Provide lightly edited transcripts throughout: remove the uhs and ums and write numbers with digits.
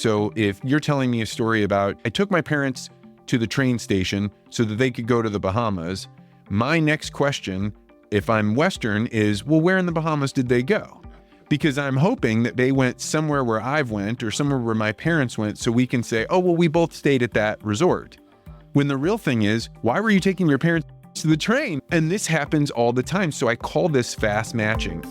So if you're telling me a story about, I took my parents to the train station so that they could go to the Bahamas, my next question, if I'm Western, is, well, where in the Bahamas did they go? Because I'm hoping that they went somewhere where I've went or somewhere where my parents went, so we can say, oh, well, we both stayed at that resort. When the real thing is, why were you taking your parents to the train? And this happens all the time. So I call this fast matching.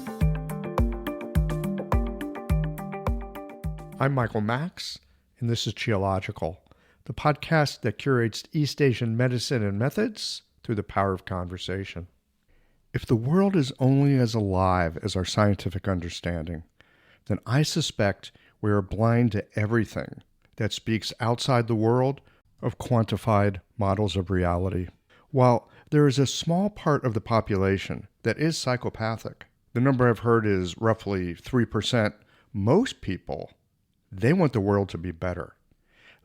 I'm Michael Max, and this is Geological, the podcast that curates East Asian medicine and methods through the power of conversation. If the world is only as alive as our scientific understanding, then I suspect we are blind to everything that speaks outside the world of quantified models of reality. While there is a small part of the population that is psychopathic, the number I've heard is roughly 3%, most people, they want the world to be better.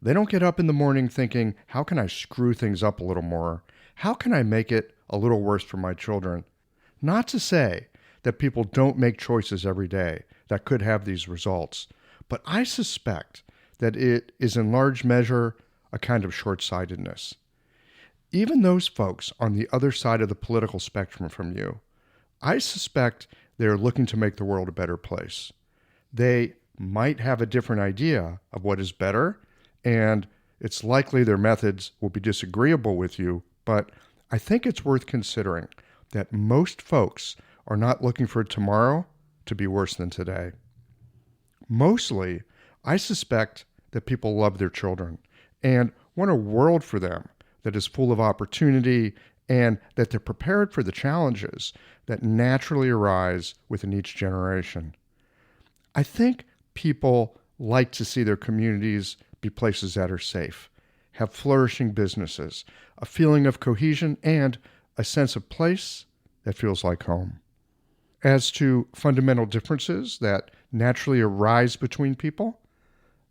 They don't get up in the morning thinking, how can I screw things up a little more? How can I make it a little worse for my children? Not to say that people don't make choices every day that could have these results, but I suspect that it is in large measure a kind of short-sightedness. Even those folks on the other side of the political spectrum from you, I suspect they're looking to make the world a better place. They might have a different idea of what is better, and it's likely their methods will be disagreeable with you, but I think it's worth considering that most folks are not looking for tomorrow to be worse than today. Mostly, I suspect that people love their children and want a world for them that is full of opportunity and that they're prepared for the challenges that naturally arise within each generation. I think people like to see their communities be places that are safe, have flourishing businesses, a feeling of cohesion, and a sense of place that feels like home. As to fundamental differences that naturally arise between people,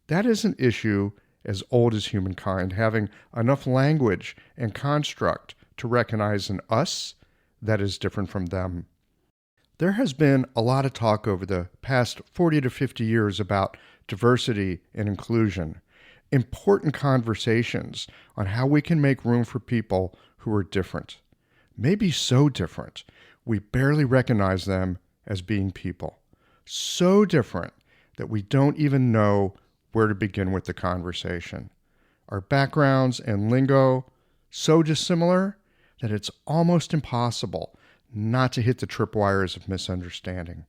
that is an issue as old as humankind, having enough language and construct to recognize an us that is different from them. There has been a lot of talk over the past 40 to 50 years about diversity and inclusion, important conversations on how we can make room for people who are different, maybe so different we barely recognize them as being people, so different that we don't even know where to begin with the conversation. Our backgrounds and lingo so dissimilar that it's almost impossible not to hit the tripwires of misunderstanding.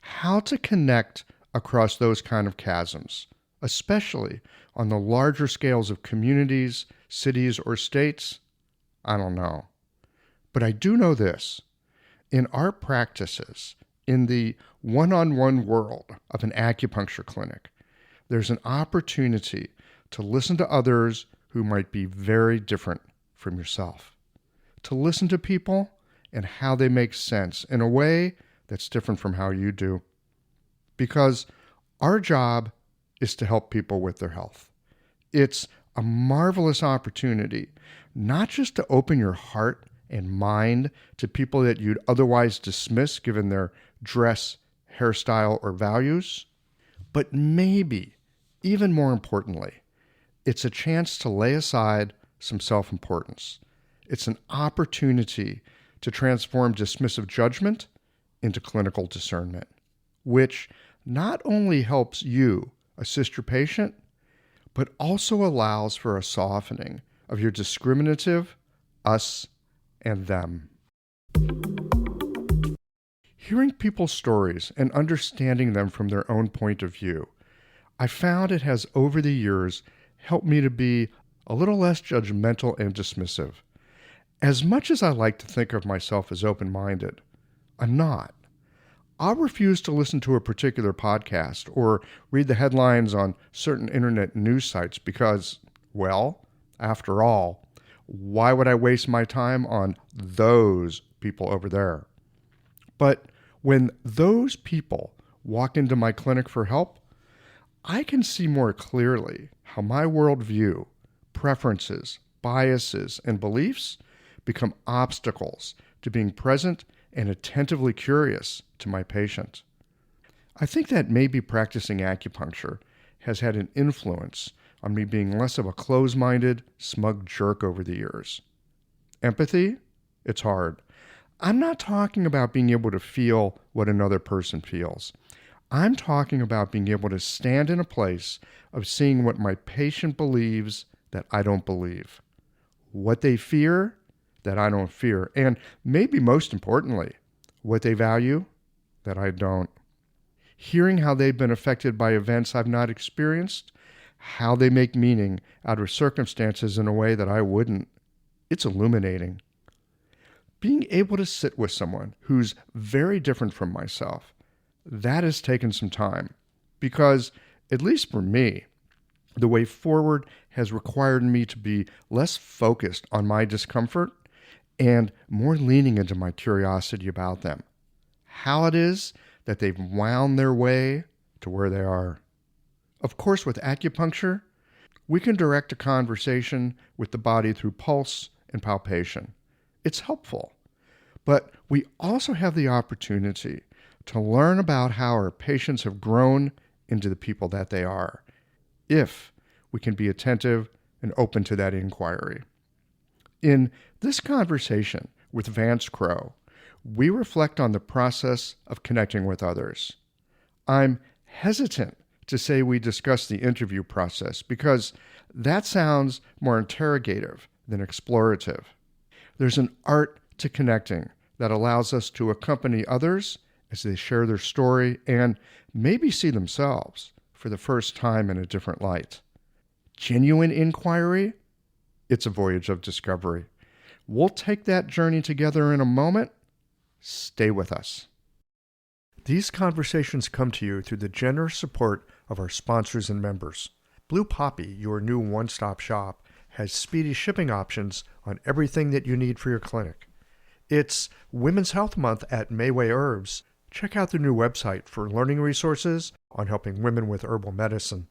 How to connect across those kind of chasms, especially on the larger scales of communities, cities, or states, I don't know. But I do know this. In our practices, in the one-on-one world of an acupuncture clinic, there's an opportunity to listen to others who might be very different from yourself, to listen to people and how they make sense in a way that's different from how you do. Because our job is to help people with their health. It's a marvelous opportunity, not just to open your heart and mind to people that you'd otherwise dismiss given their dress, hairstyle, or values, but maybe, even more importantly, it's a chance to lay aside some self-importance. It's an opportunity to transform dismissive judgment into clinical discernment, which not only helps you assist your patient, but also allows for a softening of your discriminative us and them. Hearing people's stories and understanding them from their own point of view, I found it has over the years helped me to be a little less judgmental and dismissive. As much as I like to think of myself as open-minded, I'm not. I'll refuse to listen to a particular podcast or read the headlines on certain internet news sites because, well, after all, why would I waste my time on those people over there? But when those people walk into my clinic for help, I can see more clearly how my worldview, preferences, biases, and beliefs become obstacles to being present and attentively curious to my patient. I think that maybe practicing acupuncture has had an influence on me being less of a closed-minded, smug jerk over the years. Empathy? It's hard. I'm not talking about being able to feel what another person feels. I'm talking about being able to stand in a place of seeing what my patient believes that I don't believe, what they fear that I don't fear, and maybe most importantly, what they value that I don't. Hearing how they've been affected by events I've not experienced, how they make meaning out of circumstances in a way that I wouldn't, it's illuminating. Being able to sit with someone who's very different from myself, that has taken some time because, at least for me, the way forward has required me to be less focused on my discomfort and more leaning into my curiosity about them. How it is that they've wound their way to where they are. Of course, with acupuncture, we can direct a conversation with the body through pulse and palpation. It's helpful. But we also have the opportunity to learn about how our patients have grown into the people that they are, if we can be attentive and open to that inquiry. In this conversation with Vance Crowe, we reflect on the process of connecting with others. I'm hesitant to say we discuss the interview process because that sounds more interrogative than explorative. There's an art to connecting that allows us to accompany others as they share their story and maybe see themselves for the first time in a different light. Genuine inquiry? It's a voyage of discovery. We'll take that journey together in a moment. Stay with us. These conversations come to you through the generous support of our sponsors and members. Blue Poppy, your new one-stop shop, has speedy shipping options on everything that you need for your clinic. It's Women's Health Month at Mayway Herbs. Check out their new website for learning resources on helping women with herbal medicine.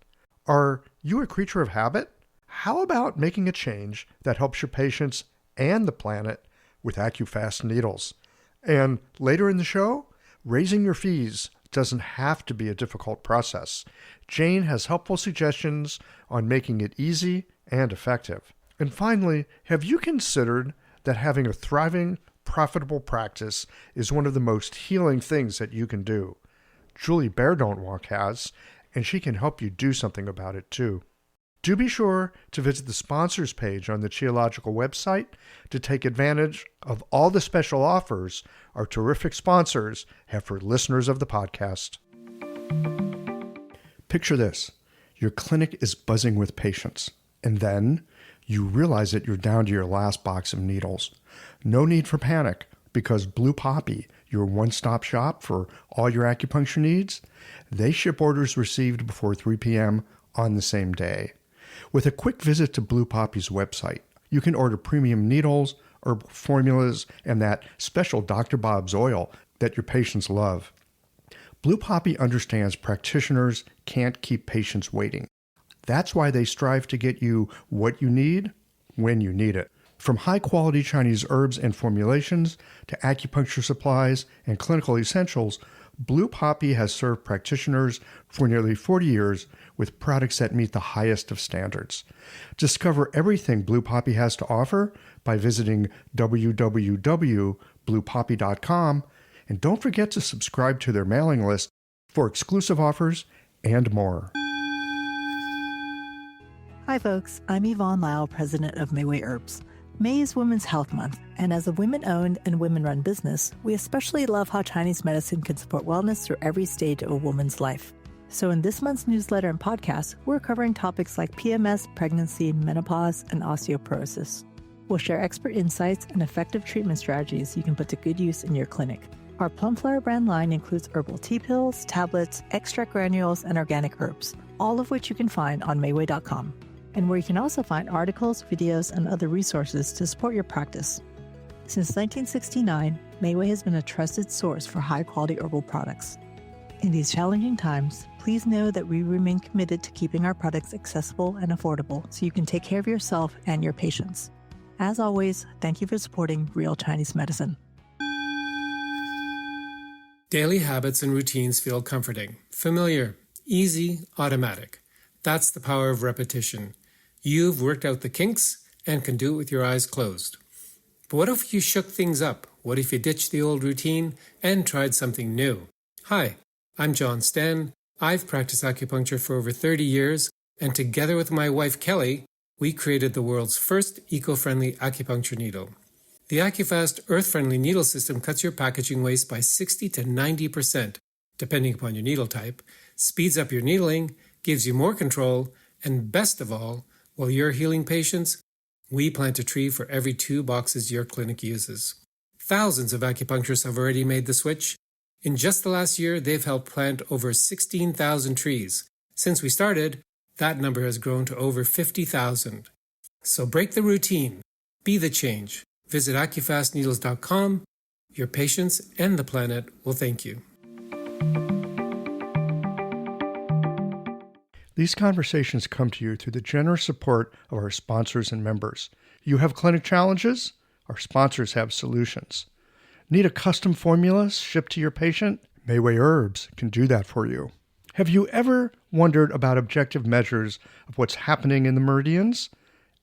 Are you a creature of habit? How about making a change that helps your patients and the planet with AccuFast needles? And later in the show, raising your fees doesn't have to be a difficult process. Jane has helpful suggestions on making it easy and effective. And finally, have you considered that having a thriving, profitable practice is one of the most healing things that you can do? Julie Bear Don't Walk has, and she can help you do something about it too. Do be sure to visit the sponsors page on the Qiological website to take advantage of all the special offers our terrific sponsors have for listeners of the podcast. Picture this. Your clinic is buzzing with patients, and then you realize that you're down to your last box of needles. No need for panic, because Blue Poppy, your one-stop shop for all your acupuncture needs, they ship orders received before 3 p.m. on the same day. With a quick visit to Blue Poppy's website, you can order premium needles, herbal formulas, and that special Dr. Bob's oil that your patients love. Blue Poppy understands practitioners can't keep patients waiting. That's why they strive to get you what you need when you need it. From high-quality Chinese herbs and formulations to acupuncture supplies and clinical essentials, Blue Poppy has served practitioners for nearly 40 years with products that meet the highest of standards. Discover everything Blue Poppy has to offer by visiting www.bluepoppy.com, and don't forget to subscribe to their mailing list for exclusive offers and more. Hi folks, I'm Yvonne Lyle, president of Mayway Herbs. May is Women's Health Month, and as a women-owned and women-run business, we especially love how Chinese medicine can support wellness through every stage of a woman's life. So in this month's newsletter and podcast, we're covering topics like PMS, pregnancy, menopause, and osteoporosis. We'll share expert insights and effective treatment strategies you can put to good use in your clinic. Our Plumflower brand line includes herbal tea pills, tablets, extract granules, and organic herbs, all of which you can find on Mayway.com. And where you can also find articles, videos, and other resources to support your practice. Since 1969, Mayway has been a trusted source for high-quality herbal products. In these challenging times, please know that we remain committed to keeping our products accessible and affordable so you can take care of yourself and your patients. As always, thank you for supporting Real Chinese Medicine. Daily habits and routines feel comforting, familiar, easy, automatic. That's the power of repetition. You've worked out the kinks and can do it with your eyes closed. But what if you shook things up? What if you ditched the old routine and tried something new? Hi, I'm John Sten. I've practiced acupuncture for over 30 years, and together with my wife Kelly, we created the world's first eco-friendly acupuncture needle. The AccuFast earth-friendly needle system cuts your packaging waste by 60 to 90%, depending upon your needle type, speeds up your needling, gives you more control, and best of all, while you're healing patients, we plant a tree for every 2 boxes your clinic uses. Thousands of acupuncturists have already made the switch. In just the last year, they've helped plant over 16,000 trees. Since we started, that number has grown to over 50,000. So break the routine. Be the change. Visit acufastneedles.com. Your patients and the planet will thank you. These conversations come to you through the generous support of our sponsors and members. You have clinic challenges? Our sponsors have solutions. Need a custom formula shipped to your patient? Mayway Herbs can do that for you. Have you ever wondered about objective measures of what's happening in the meridians?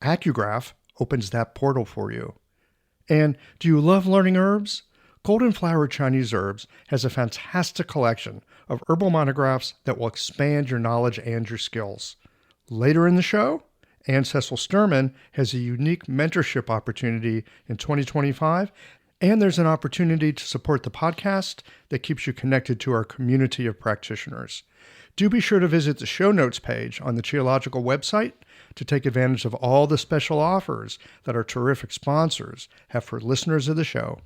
Acugraph opens that portal for you. And do you love learning herbs? Golden Flower Chinese Herbs has a fantastic collection of herbal monographs that will expand your knowledge and your skills. Later in the show, Ann Cecil Sturman has a unique mentorship opportunity in 2025, and there's an opportunity to support the podcast that keeps you connected to our community of practitioners. Do be sure to visit the show notes page on the Qiological website to take advantage of all the special offers that our terrific sponsors have for listeners of the show.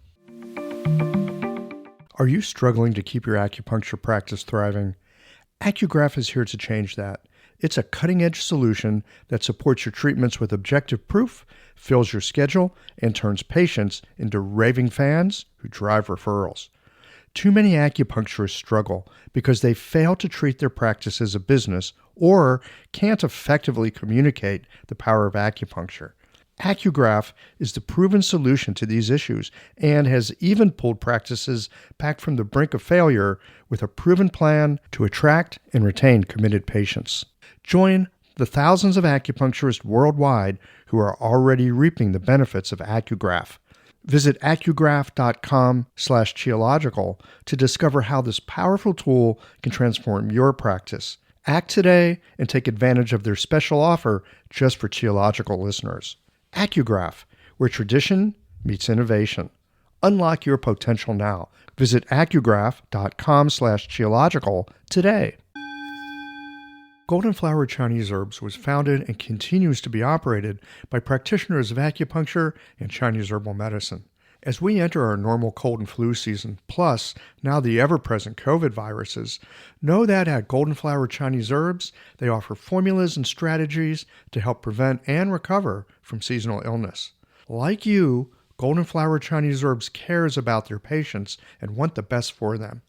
Are you struggling to keep your acupuncture practice thriving? Acugraph is here to change that. It's a cutting-edge solution that supports your treatments with objective proof, fills your schedule, and turns patients into raving fans who drive referrals. Too many acupuncturists struggle because they fail to treat their practice as a business or can't effectively communicate the power of acupuncture. Acugraph is the proven solution to these issues and has even pulled practices back from the brink of failure with a proven plan to attract and retain committed patients. Join the thousands of acupuncturists worldwide who are already reaping the benefits of Acugraph. Visit acugraph.com/qiological to discover how this powerful tool can transform your practice. Act today and take advantage of their special offer just for Qiological listeners. Acugraph, where tradition meets innovation. Unlock your potential now. Visit acugraph.com/qiological today. Golden Flower Chinese Herbs was founded and continues to be operated by practitioners of acupuncture and Chinese herbal medicine. As we enter our normal cold and flu season, plus now the ever-present COVID viruses, know that at Golden Flower Chinese Herbs, they offer formulas and strategies to help prevent and recover from seasonal illness. Like you, Golden Flower Chinese Herbs cares about their patients and want the best for them.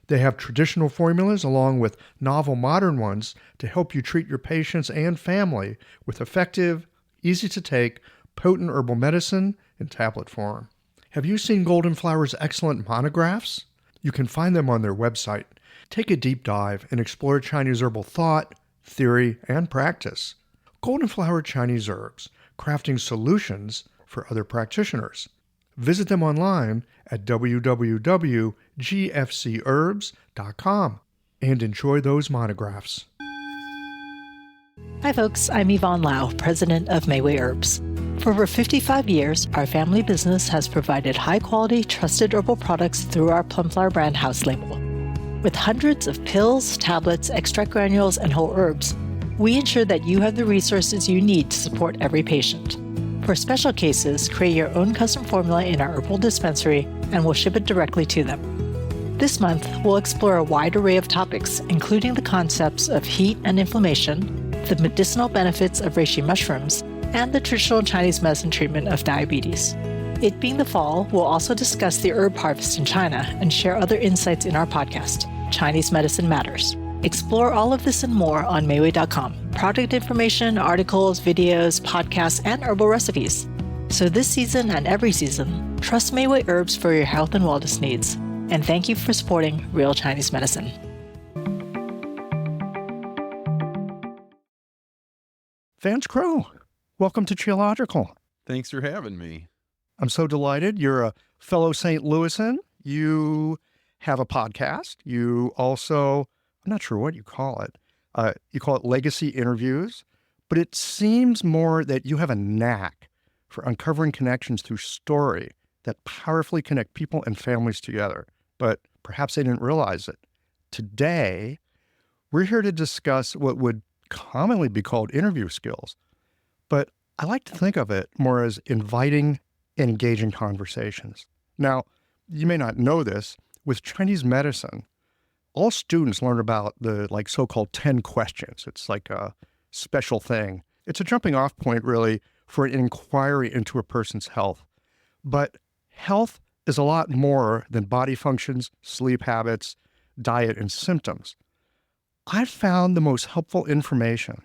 They have traditional formulas along with novel modern ones to help you treat your patients and family with effective, easy-to-take, potent herbal medicine in tablet form. Have you seen Golden Flower's excellent monographs? You can find them on their website. Take a deep dive and explore Chinese herbal thought, theory, and practice. Golden Flower Chinese Herbs, crafting solutions for other practitioners. Visit them online at www.gfcherbs.com and enjoy those monographs. Hi folks, I'm Yvonne Lau, president of Mayway Herbs. For over 55 years, our family business has provided high-quality, trusted herbal products through our Plumflower brand house label. With hundreds of pills, tablets, extract granules, and whole herbs, we ensure that you have the resources you need to support every patient. For special cases, create your own custom formula in our herbal dispensary and we'll ship it directly to them. This month, we'll explore a wide array of topics, including the concepts of heat and inflammation, the medicinal benefits of reishi mushrooms, and the traditional Chinese medicine treatment of diabetes. It being the fall, we'll also discuss the herb harvest in China and share other insights in our podcast, Chinese Medicine Matters. Explore all of this and more on Mayway.com. Product information, articles, videos, podcasts, and herbal recipes. So this season and every season, trust Mayway Herbs for your health and wellness needs. And thank you for supporting Real Chinese Medicine. Vance Crowe, welcome to Geological. Thanks for having me. I'm so delighted. You're a fellow St. Louisan. You have a podcast. You also, I'm not sure what you call it. You call it Legacy Interviews, but it seems more that you have a knack for uncovering connections through story that powerfully connect people and families together. But perhaps they didn't realize it. Today, we're here to discuss what would commonly be called interview skills, but I like to think of it more as inviting and engaging conversations. Now, you may not know this, with Chinese medicine, all students learn about the so-called 10 questions. It's like a special thing. It's a jumping off point, really, for an inquiry into a person's health. But health is a lot more than body functions, sleep habits, diet, and symptoms. I've found the most helpful information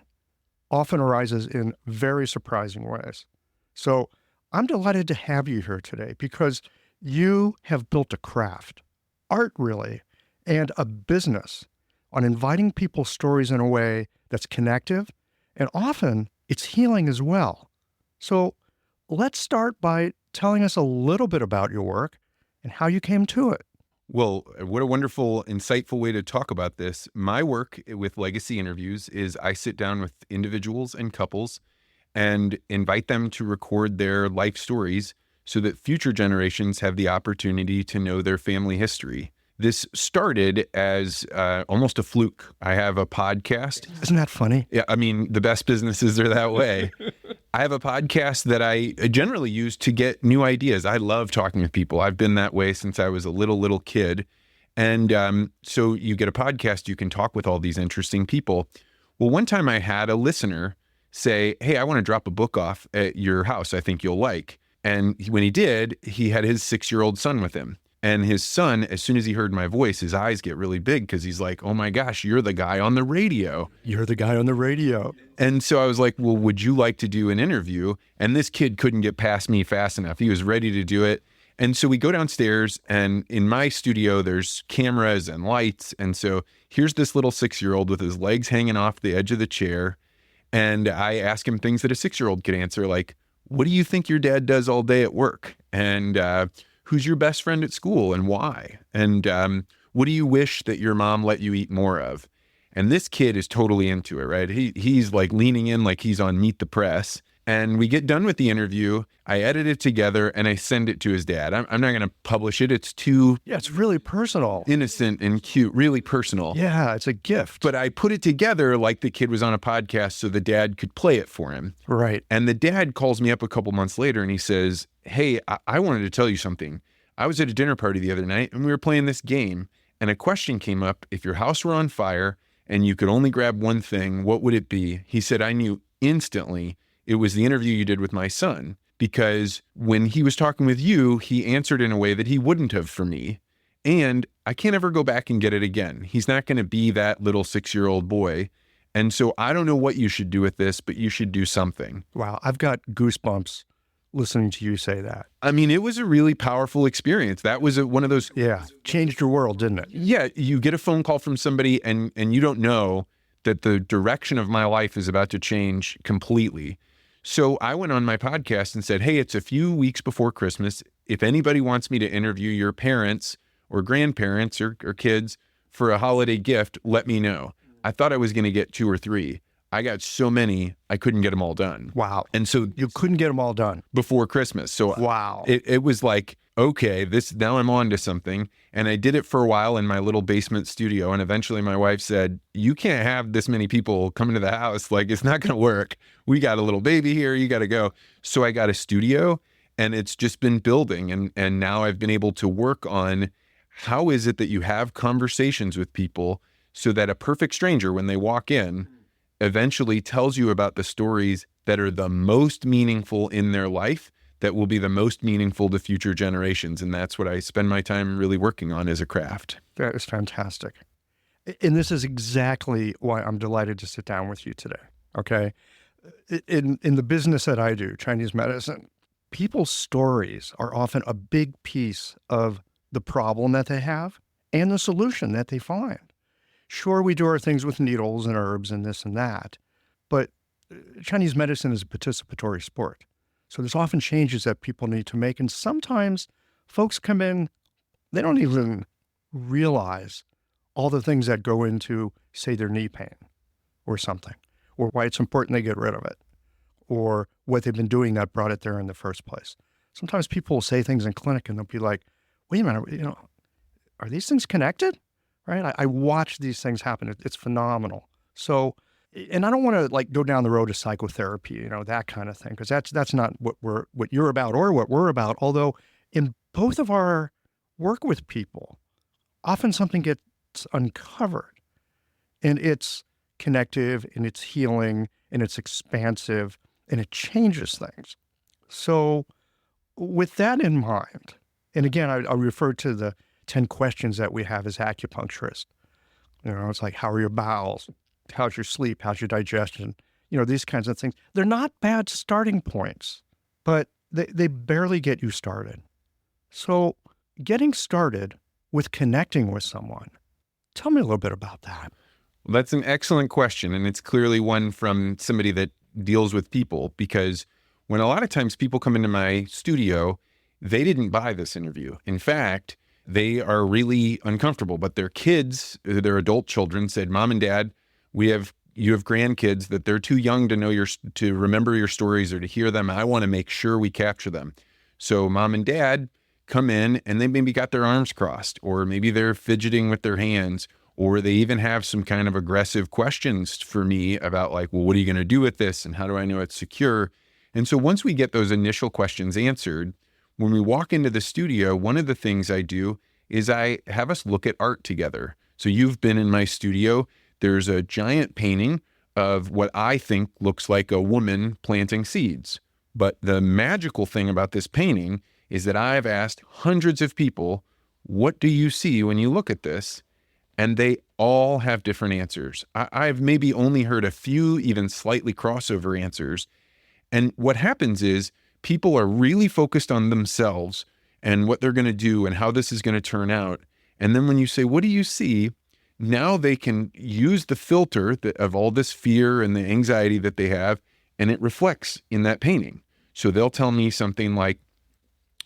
often arises in very surprising ways. So I'm delighted to have you here today because you have built a craft, art really, and a business on inviting people's stories in a way that's connective, and often it's healing as well. So let's start by telling us a little bit about your work and how you came to it. Well, what a wonderful, insightful way to talk about this. My work with Legacy Interviews is I sit down with individuals and couples and invite them to record their life stories so that future generations have the opportunity to know their family history. This started as almost a fluke. I have a podcast. Isn't that funny? Yeah, I mean, the best businesses are that way. I have a podcast that I generally use to get new ideas. I love talking with people. I've been that way since I was a little kid. And so you get a podcast, you can talk with all these interesting people. Well, one time I had a listener say, hey, I want to drop a book off at your house I think you'll like. And when he did, he had his 6-year-old son with him. And his son, as soon as he heard my voice, his eyes get really big because he's like, oh my gosh, you're the guy on the radio. You're the guy on the radio. And so I was like, well, would you like to do an interview? And this kid couldn't get past me fast enough. He was ready to do it. And so we go downstairs, and in my studio, there's cameras and lights. And so here's this little 6-year-old with his legs hanging off the edge of the chair. And I ask him things that a 6-year-old could answer, like, what do you think your dad does all day at work? And who's your best friend at school and why? And what do you wish that your mom let you eat more of? And this kid is totally into it, right? He's like leaning in like he's on Meet the Press. And we get done with the interview. I edit it together and I send it to his dad. I'm not going to publish it. It's too it's really personal, innocent and cute, really personal. Yeah, it's a gift. But I put it together like the kid was on a podcast so the dad could play it for him. Right. And the dad calls me up a couple months later and he says, hey, I wanted to tell you something. I was at a dinner party the other night and we were playing this game and a question came up. If your house were on fire and you could only grab one thing, what would it be? He said, I knew instantly it was the interview you did with my son, because when he was talking with you, he answered in a way that he wouldn't have for me. And I can't ever go back and get it again. He's not going to be that little 6-year-old boy. And so I don't know what you should do with this, but you should do something. Wow. I've got goosebumps listening to you say that. I mean, it was a really powerful experience. That was one of those. Yeah. Changed your world, didn't it? Yeah. You get a phone call from somebody and you don't know that the direction of my life is about to change completely. So I went on my podcast and said, hey, it's a few weeks before Christmas. If anybody wants me to interview your parents or grandparents or kids for a holiday gift, let me know. I thought I was going to get 2 or 3. I got so many, I couldn't get them all done. Wow. And so you couldn't get them all done before Christmas. So wow. It was like, okay, now I'm on to something. And I did it for a while in my little basement studio. And eventually my wife said, you can't have this many people coming to the house. Like, it's not going to work. We got a little baby here. You got to go. So I got a studio and it's just been building. And now I've been able to work on how is it that you have conversations with people so that a perfect stranger, when they walk in, eventually tells you about the stories that are the most meaningful in their life, that will be the most meaningful to future generations. And that's what I spend my time really working on as a craft. That is fantastic. And this is exactly why I'm delighted to sit down with you today. Okay. In the business that I do, Chinese medicine, people's stories are often a big piece of the problem that they have and the solution that they find. Sure, we do our things with needles and herbs and this and that, but Chinese medicine is a participatory sport. So there's often changes that people need to make. And sometimes folks come in, they don't even realize all the things that go into, say, their knee pain or something, or why it's important they get rid of it, or what they've been doing that brought it there in the first place. Sometimes people will say things in clinic and they'll be like, wait a minute, are these things connected? Right? I watch these things happen. It's phenomenal. So, and I don't want to like go down the road of psychotherapy, that kind of thing, because that's not what you're about or what we're about. Although in both of our work with people, often something gets uncovered and it's connective and it's healing and it's expansive and it changes things. So with that in mind, and again, I refer to the 10 questions that we have as acupuncturists. It's like, how are your bowels? How's your sleep? How's your digestion? These kinds of things. They're not bad starting points, but they barely get you started. So getting started with connecting with someone, tell me a little bit about that. Well, that's an excellent question. And it's clearly one from somebody that deals with people, because when a lot of times people come into my studio, they didn't buy this interview. In fact, they are really uncomfortable, but their kids, their adult children said, Mom and Dad, you have grandkids that they're too young to remember your stories or to hear them. I want to make sure we capture them. So Mom and Dad come in and they maybe got their arms crossed, or maybe they're fidgeting with their hands, or they even have some kind of aggressive questions for me about like, well, what are you going to do with this? And how do I know it's secure? And so once we get those initial questions answered, when we walk into the studio, one of the things I do is I have us look at art together. So you've been in my studio. There's a giant painting of what I think looks like a woman planting seeds. But the magical thing about this painting is that I've asked hundreds of people, what do you see when you look at this? And they all have different answers. I've maybe only heard a few even slightly crossover answers. And what happens is people are really focused on themselves and what they're going to do and how this is going to turn out. And then when you say, what do you see? Now they can use the filter of all this fear and the anxiety that they have, and it reflects in that painting. So they'll tell me something like,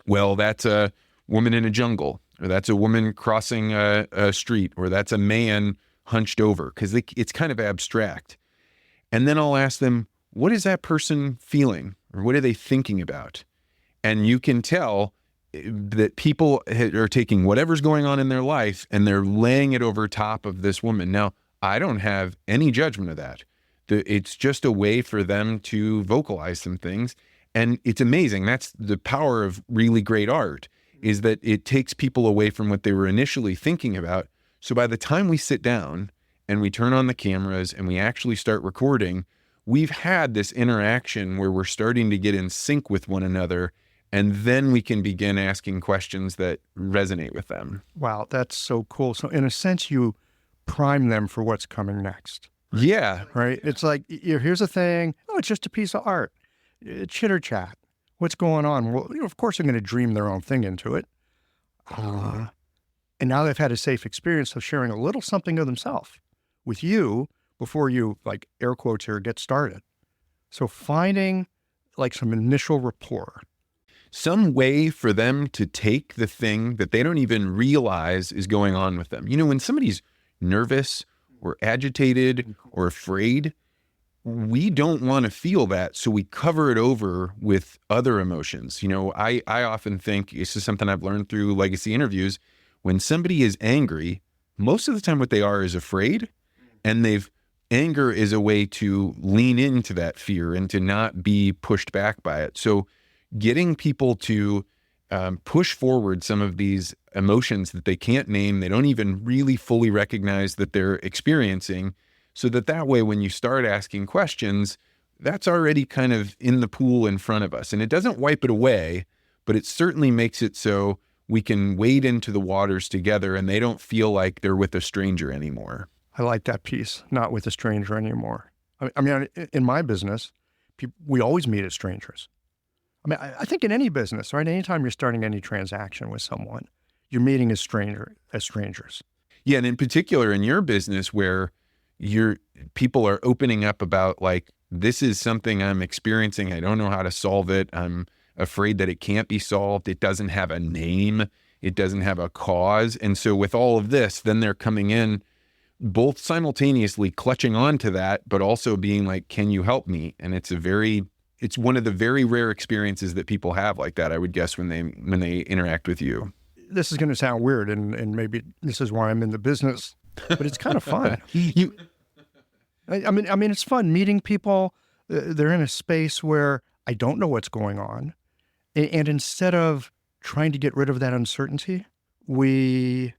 well, that's a woman in a jungle, or that's a woman crossing a street, or that's a man hunched over, because it's kind of abstract. And then I'll ask them, what is that person feeling, or what are they thinking about? And you can tell that people are taking whatever's going on in their life and they're laying it over top of this woman. Now, I don't have any judgment of that. It's just a way for them to vocalize some things. And it's amazing. That's the power of really great art, is that it takes people away from what they were initially thinking about. So by the time we sit down and we turn on the cameras and we actually start recording, we've had this interaction where we're starting to get in sync with one another. And then we can begin asking questions that resonate with them. Wow, that's so cool. So in a sense, you prime them for what's coming next. Yeah. Right? It's like, here's a thing. Oh, it's just a piece of art. Chitter chat. What's going on? Well, of course they're going to dream their own thing into it. And now they've had a safe experience of sharing a little something of themselves with you before you, like air quotes here, get started. So finding like some initial rapport. Some way for them to take the thing that they don't even realize is going on with them. When somebody's nervous or agitated or afraid, we don't want to feel that. So we cover it over with other emotions. I often think, this is something I've learned through legacy interviews, when somebody is angry, most of the time what they are is afraid, and anger is a way to lean into that fear and to not be pushed back by it. So getting people to push forward some of these emotions that they can't name, they don't even really fully recognize that they're experiencing, so that way when you start asking questions, that's already kind of in the pool in front of us. And it doesn't wipe it away, but it certainly makes it so we can wade into the waters together and they don't feel like they're with a stranger anymore. I like that piece, not with a stranger anymore. I mean, in my business, we always meet as strangers. I mean, I think in any business, right? Anytime you're starting any transaction with someone, you're meeting as strangers. Yeah, and in particular in your business where people are opening up about like this is something I'm experiencing. I don't know how to solve it. I'm afraid that it can't be solved. It doesn't have a name. It doesn't have a cause. And so with all of this, then they're coming in both simultaneously clutching on to that, but also being like, can you help me? And it's one of the very rare experiences that people have like that, I would guess, when they interact with you. This is going to sound weird, and maybe this is why I'm in the business, but it's kind of fun. I mean, it's fun meeting people. They're in a space where I don't know what's going on. And instead of trying to get rid of that uncertainty, we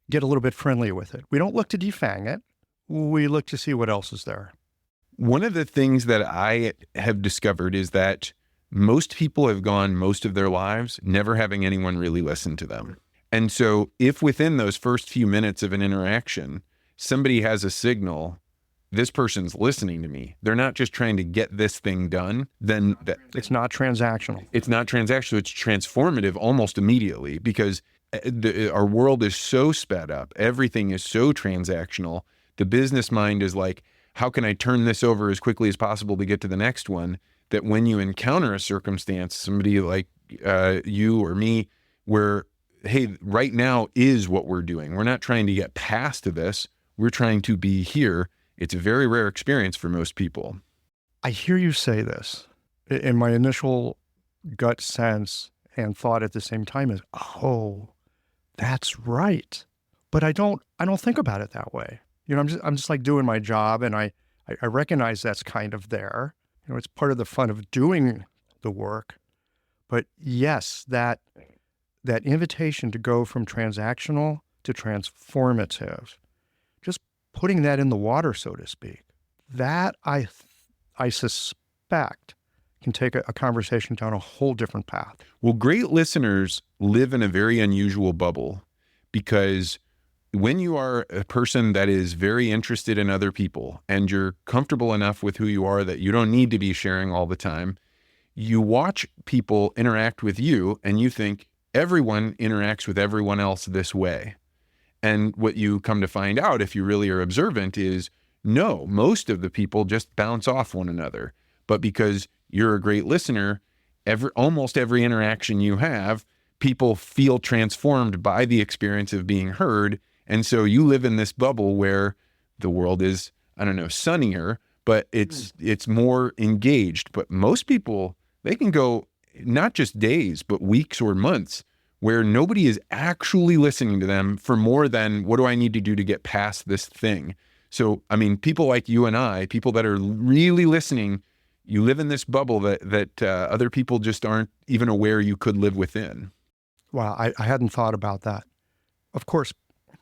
get a little bit friendly with it. We don't look to defang it. We look to see what else is there. One of the things that I have discovered is that most people have gone most of their lives never having anyone really listen to them. And so if within those first few minutes of an interaction, somebody has a signal, this person's listening to me, they're not just trying to get this thing done, then it's not transactional. It's not transactional. It's transformative almost immediately, because our world is so sped up. Everything is so transactional. The business mind is like, how can I turn this over as quickly as possible to get to the next one? That when you encounter a circumstance, somebody like you or me, where, hey, right now is what we're doing. We're not trying to get past this. We're trying to be here. It's a very rare experience for most people. I hear you say this. In my initial gut sense and thought at the same time is, oh, that's right. But I don't think about it that way. I'm just like doing my job, and I recognize that's kind of there. It's part of the fun of doing the work. But yes, that invitation to go from transactional to transformative, just putting that in the water, so to speak, that I suspect can take a conversation down a whole different path. Well, great listeners live in a very unusual bubble, because when you are a person that is very interested in other people and you're comfortable enough with who you are that you don't need to be sharing all the time, you watch people interact with you and you think everyone interacts with everyone else this way. And what you come to find out, if you really are observant, is no, most of the people just bounce off one another. But because you're a great listener, almost every interaction you have, people feel transformed by the experience of being heard. And so you live in this bubble where the world is, I don't know, sunnier, but it's more engaged. But most people, they can go not just days, but weeks or months where nobody is actually listening to them for more than, what do I need to do to get past this thing? So, I mean, people like you and I, people that are really listening, you live in this bubble that other people just aren't even aware you could live within. Wow, I hadn't thought about that. Of course,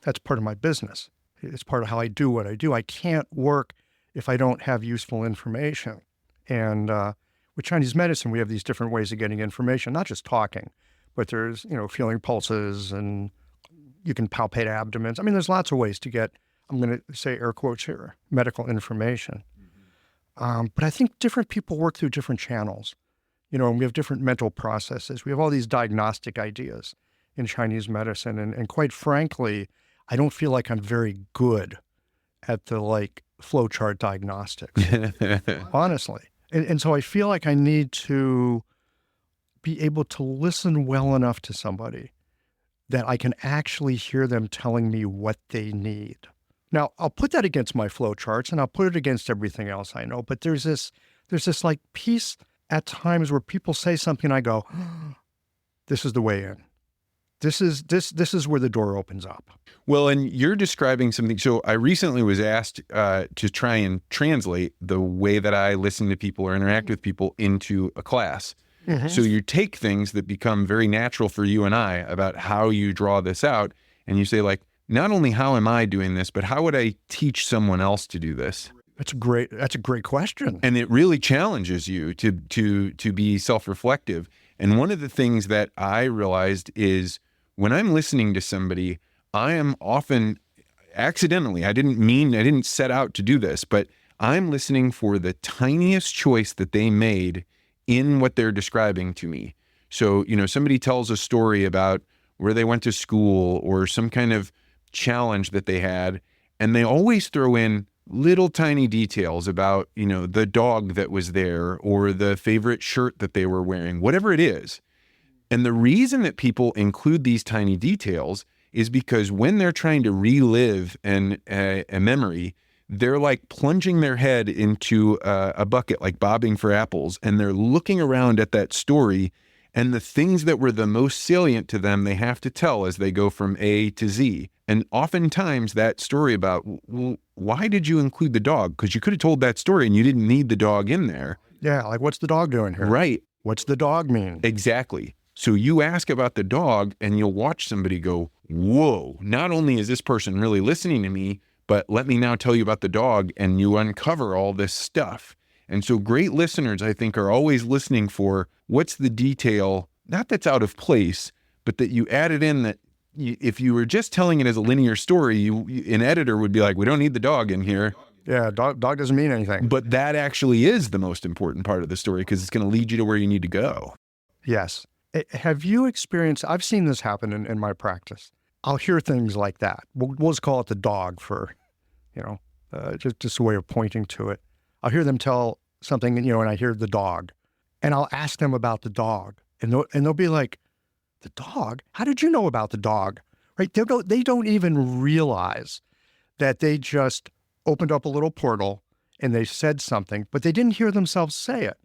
that's part of my business. It's part of how I do what I do. I can't work if I don't have useful information. And with Chinese medicine, we have these different ways of getting information, not just talking, but there's, feeling pulses, and you can palpate abdomens. I mean, there's lots of ways to get, I'm going to say air quotes here, medical information. But I think different people work through different channels, and we have different mental processes. We have all these diagnostic ideas in Chinese medicine. And quite frankly, I don't feel like I'm very good at the flowchart diagnostics, honestly. And so I feel like I need to be able to listen well enough to somebody that I can actually hear them telling me what they need. Now, I'll put that against my flowcharts, and I'll put it against everything else I know. But there's this piece at times where people say something, and I go, this is the way in. This is where the door opens up. Well, and you're describing something. So I recently was asked to try and translate the way that I listen to people or interact with people into a class. Mm-hmm. So you take things that become very natural for you and I about how you draw this out, and you say, not only how am I doing this, but how would I teach someone else to do this? That's a great question. And it really challenges you to be self-reflective. And one of the things that I realized is when I'm listening to somebody, I am often accidentally, I didn't set out to do this, but I'm listening for the tiniest choice that they made in what they're describing to me. So, somebody tells a story about where they went to school or some kind of challenge that they had, and they always throw in, little tiny details about, the dog that was there or the favorite shirt that they were wearing, whatever it is. And the reason that people include these tiny details is because when they're trying to relive a memory, they're like plunging their head into a bucket, like bobbing for apples, and they're looking around at that story, and the things that were the most salient to them, they have to tell as they go from A to Z. And oftentimes that story about, well, why did you include the dog? Because you could have told that story and you didn't need the dog in there. Yeah, like what's the dog doing here? Right. What's the dog mean? Exactly. So you ask about the dog and you'll watch somebody go, whoa, not only is this person really listening to me, but let me now tell you about the dog, and you uncover all this stuff. And so great listeners, I think, are always listening for what's the detail, not that's out of place, but that you added in that if you were just telling it as a linear story, an editor would be like, we don't need the dog in here. Yeah, dog doesn't mean anything. But that actually is the most important part of the story because it's going to lead you to where you need to go. Yes. Have you experienced, I've seen this happen in my practice. I'll hear things like that. We'll just call it the dog for, just a way of pointing to it. I'll hear them tell something, and I hear the dog. And I'll ask them about the dog. And they'll be like, the dog? How did you know about the dog? Right? They don't even realize that they just opened up a little portal and they said something, but they didn't hear themselves say it.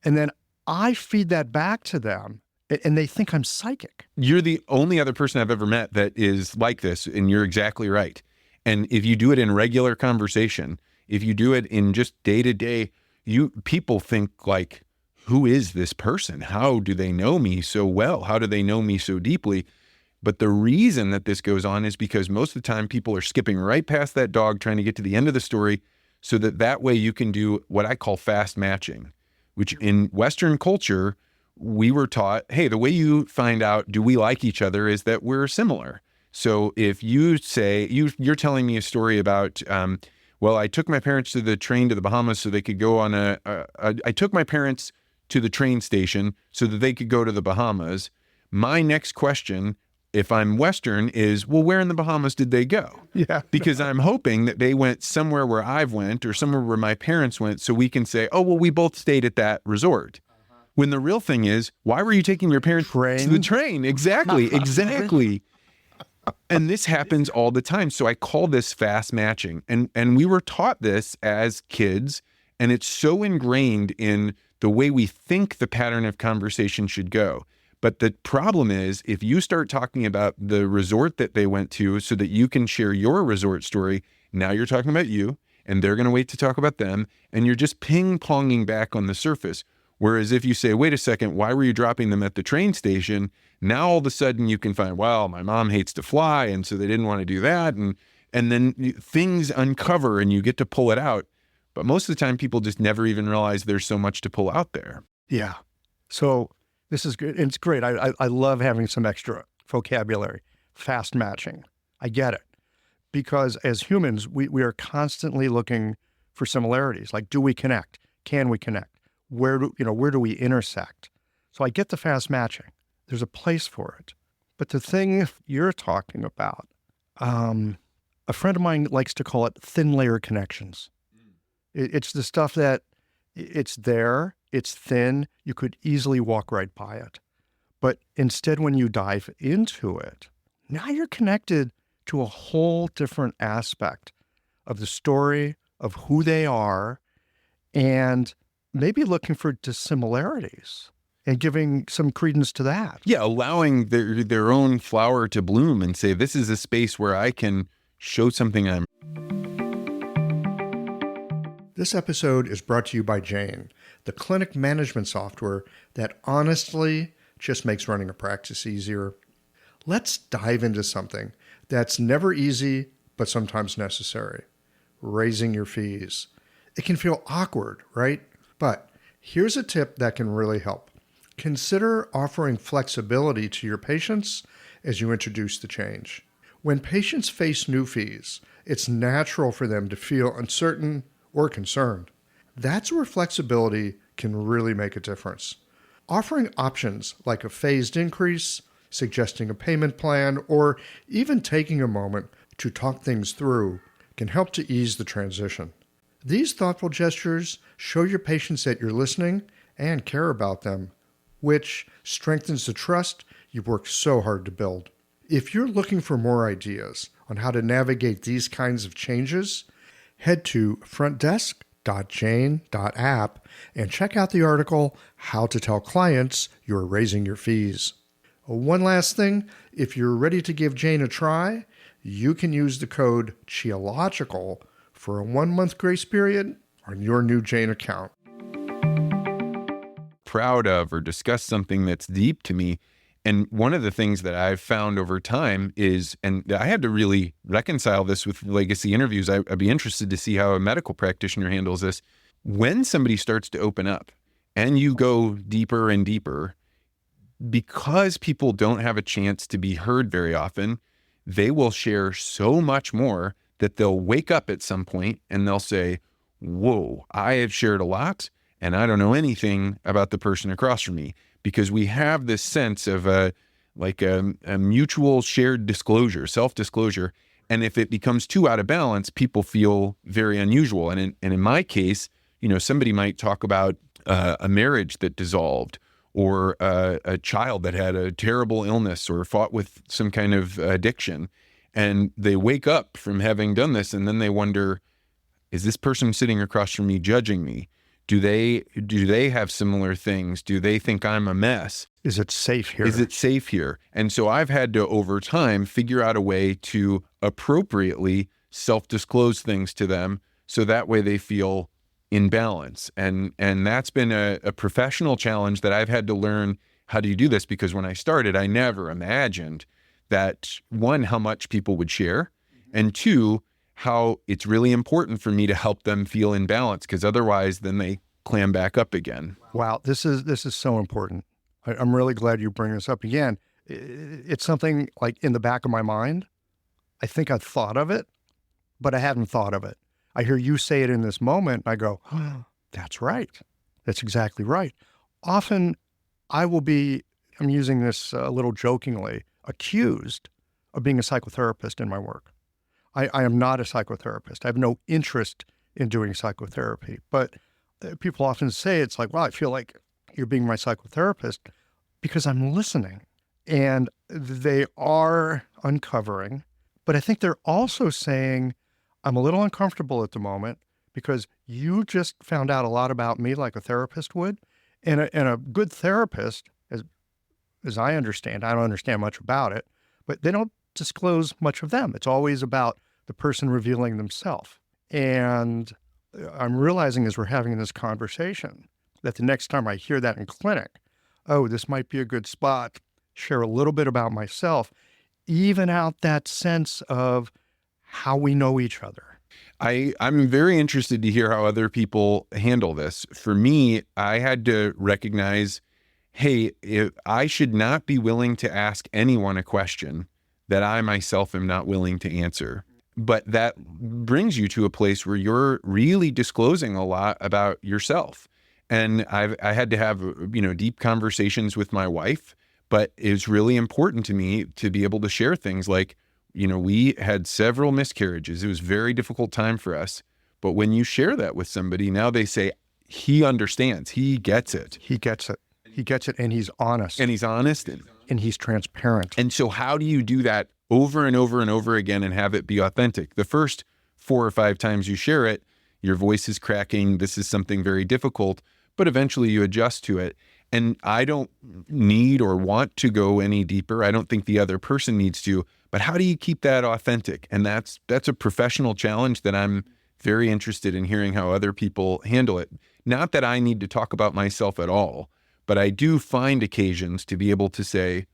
And then I feed that back to them, and they think I'm psychic. You're the only other person I've ever met that is like this, and you're exactly right. And if you do it in regular conversation, if you do it in just day-to-day, people think like, who is this person? How do they know me so well? How do they know me so deeply? But the reason that this goes on is because most of the time people are skipping right past that dog, trying to get to the end of the story, so that way you can do what I call fast matching, which in Western culture, we were taught, hey, the way you find out, do we like each other, is that we're similar. So if you say, you're telling me a story about, well, I took my parents to the train to the Bahamas so they could go on I took my parents to the train station so that they could go to the Bahamas. My next question, if I'm Western, is, well, where in the Bahamas did they go? Yeah. Because I'm hoping that they went somewhere where I've went or somewhere where my parents went, so we can say, oh, well, we both stayed at that resort. When the real thing is, why were you taking your parents to the train? Exactly. And this happens all the time. So I call this fast matching. And we were taught this as kids, and it's so ingrained in the way we think the pattern of conversation should go. But the problem is, if you start talking about the resort that they went to so that you can share your resort story, now you're talking about you, and they're going to wait to talk about them, and you're just ping-ponging back on the surface. Whereas if you say, wait a second, why were you dropping them at the train station? Now all of a sudden you can find, well, my mom hates to fly, and so they didn't want to do that. And then things uncover and you get to pull it out. But most of the time people just never even realize there's so much to pull out there. Yeah. So this is good. It's great. I love having some extra vocabulary, fast matching. I get it. Because as humans, we are constantly looking for similarities. Like, do we connect? Can we connect? Where do we intersect? So I get the fast matching. There's a place for it. But the thing you're talking about, a friend of mine likes to call it thin layer connections. It's the stuff that it's there, it's thin, you could easily walk right by it. But instead, when you dive into it, now you're connected to a whole different aspect of the story, of who they are, and maybe looking for dissimilarities and giving some credence to that. Yeah, allowing their own flower to bloom and say, this is a space where I can show something I'm. This episode is brought to you by Jane, the clinic management software that honestly just makes running a practice easier. Let's dive into something that's never easy, but sometimes necessary: raising your fees. It can feel awkward, right? But here's a tip that can really help. Consider offering flexibility to your patients as you introduce the change. When patients face new fees, it's natural for them to feel uncertain or concerned. That's where flexibility can really make a difference. Offering options like a phased increase, suggesting a payment plan, or even taking a moment to talk things through can help to ease the transition. These thoughtful gestures show your patients that you're listening and care about them, which strengthens the trust you've worked so hard to build. If you're looking for more ideas on how to navigate these kinds of changes, head to frontdesk.jane.app and check out the article, How to Tell Clients You're Raising Your Fees. One last thing, if you're ready to give Jane a try, you can use the code CHIOLOGICAL for a 1-month grace period on your new Jane account. Proud of or discuss something that's deep to me. And one of the things that I've found over time is, and I had to really reconcile this with legacy interviews. I'd be interested to see how a medical practitioner handles this. When somebody starts to open up and you go deeper and deeper, because people don't have a chance to be heard very often, they will share so much more that they'll wake up at some point and they'll say, whoa, I have shared a lot and I don't know anything about the person across from me, because we have this sense of a mutual shared disclosure, self-disclosure. And if it becomes too out of balance, people feel very unusual. And in my case, somebody might talk about a marriage that dissolved, or a child that had a terrible illness or fought with some kind of addiction. And they wake up from having done this, and then they wonder, is this person sitting across from me judging me? Do they have similar things? Do they think I'm a mess? Is it safe here? Is it safe here? And so I've had to, over time, figure out a way to appropriately self-disclose things to them so that way they feel in balance. And that's been a professional challenge that I've had to learn how do you do this, because when I started, I never imagined that, one, how much people would share, and two, how it's really important for me to help them feel in balance, because otherwise then they clam back up again. Wow, this is so important. I'm really glad you bring this up again. It's something like in the back of my mind. I think I've thought of it, but I hadn't thought of it. I hear you say it in this moment, and I go, oh, that's right. That's exactly right. Often I'm using this a little jokingly, accused of being a psychotherapist in my work. I am not a psychotherapist. I have no interest in doing psychotherapy. But people often say, it's like, well, I feel like you're being my psychotherapist because I'm listening. And they are uncovering. But I think they're also saying, I'm a little uncomfortable at the moment because you just found out a lot about me like a therapist would. And a good therapist, as I understand, I don't understand much about it, but they don't disclose much of them. It's always about the person revealing themselves. And I'm realizing as we're having this conversation that the next time I hear that in clinic, oh, this might be a good spot, share a little bit about myself, even out that sense of how we know each other. I'm very interested to hear how other people handle this. For me, I had to recognize, hey, I should not be willing to ask anyone a question that I myself am not willing to answer. But that brings you to a place where you're really disclosing a lot about yourself. And I had to have, deep conversations with my wife, but it's really important to me to be able to share things like, we had several miscarriages. It was a very difficult time for us. But when you share that with somebody, now they say, he understands, he gets it. He gets it. He gets it, and he's honest. And he's honest. And he's transparent. And so how do you do that over and over and over again and have it be authentic? The first 4 or 5 times you share it, your voice is cracking. This is something very difficult, but eventually you adjust to it. And I don't need or want to go any deeper. I don't think the other person needs to, but how do you keep that authentic? And that's a professional challenge that I'm very interested in hearing how other people handle it. Not that I need to talk about myself at all, but I do find occasions to be able to say,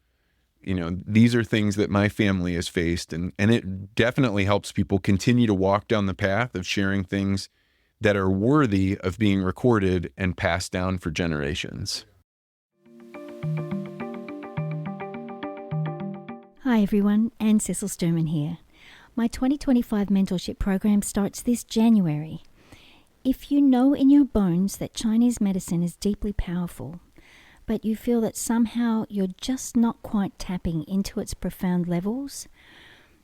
these are things that my family has faced. And it definitely helps people continue to walk down the path of sharing things that are worthy of being recorded and passed down for generations. Hi everyone, Anne Cecil Sturman here. My 2025 mentorship program starts this January. If you know in your bones that Chinese medicine is deeply powerful, but you feel that somehow you're just not quite tapping into its profound levels,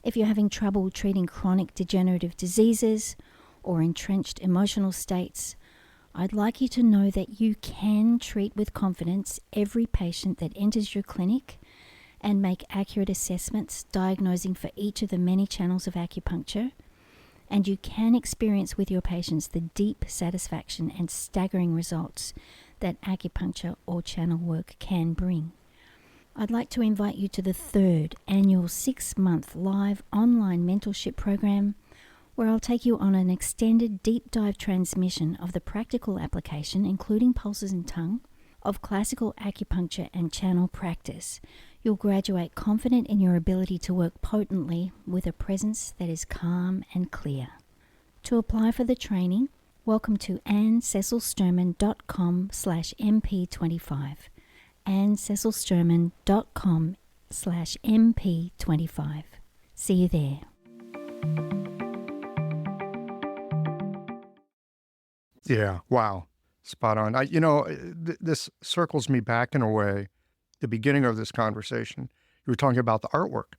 If you're having trouble treating chronic degenerative diseases or entrenched emotional states, I'd like you to know that you can treat with confidence every patient that enters your clinic and make accurate assessments diagnosing for each of the many channels of acupuncture, and you can experience with your patients the deep satisfaction and staggering results that acupuncture or channel work can bring. I'd like to invite you to the 3rd annual 6-month live online mentorship program, where I'll take you on an extended deep dive transmission of the practical application, including pulses and tongue, of classical acupuncture and channel practice. You'll graduate confident in your ability to work potently with a presence that is calm and clear. To apply for the training, welcome to AnneCecilSturman.com/MP25. AnneCecilSturman.com/MP25. See you there. Yeah, wow. Spot on. This circles me back in a way. The beginning of this conversation, you were talking about the artwork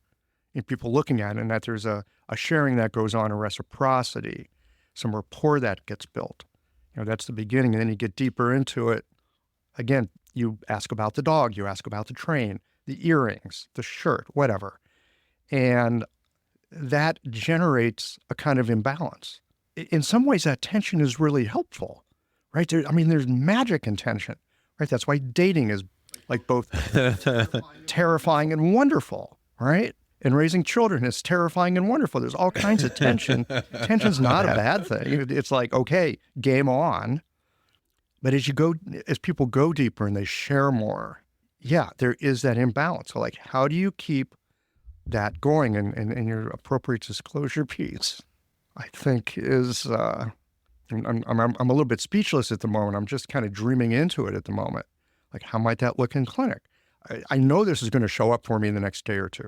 and people looking at it, and that there's a sharing that goes on, a reciprocity, some rapport that gets built. That's the beginning. And then you get deeper into it. Again, you ask about the dog, you ask about the train, the earrings, the shirt, whatever. And that generates a kind of imbalance. In some ways, that tension is really helpful, right? There's magic in tension, right? That's why dating is like both terrifying and wonderful, right? And raising children is terrifying and wonderful. There's all kinds of tension. Tension's not a bad thing. It's like, okay, game on. But as people go deeper and they share more, yeah, there is that imbalance. So like, how do you keep that going in your appropriate disclosure piece? I think is, I'm a little bit speechless at the moment. I'm just kind of dreaming into it at the moment. Like, how might that look in clinic? I know this is going to show up for me in the next day or two.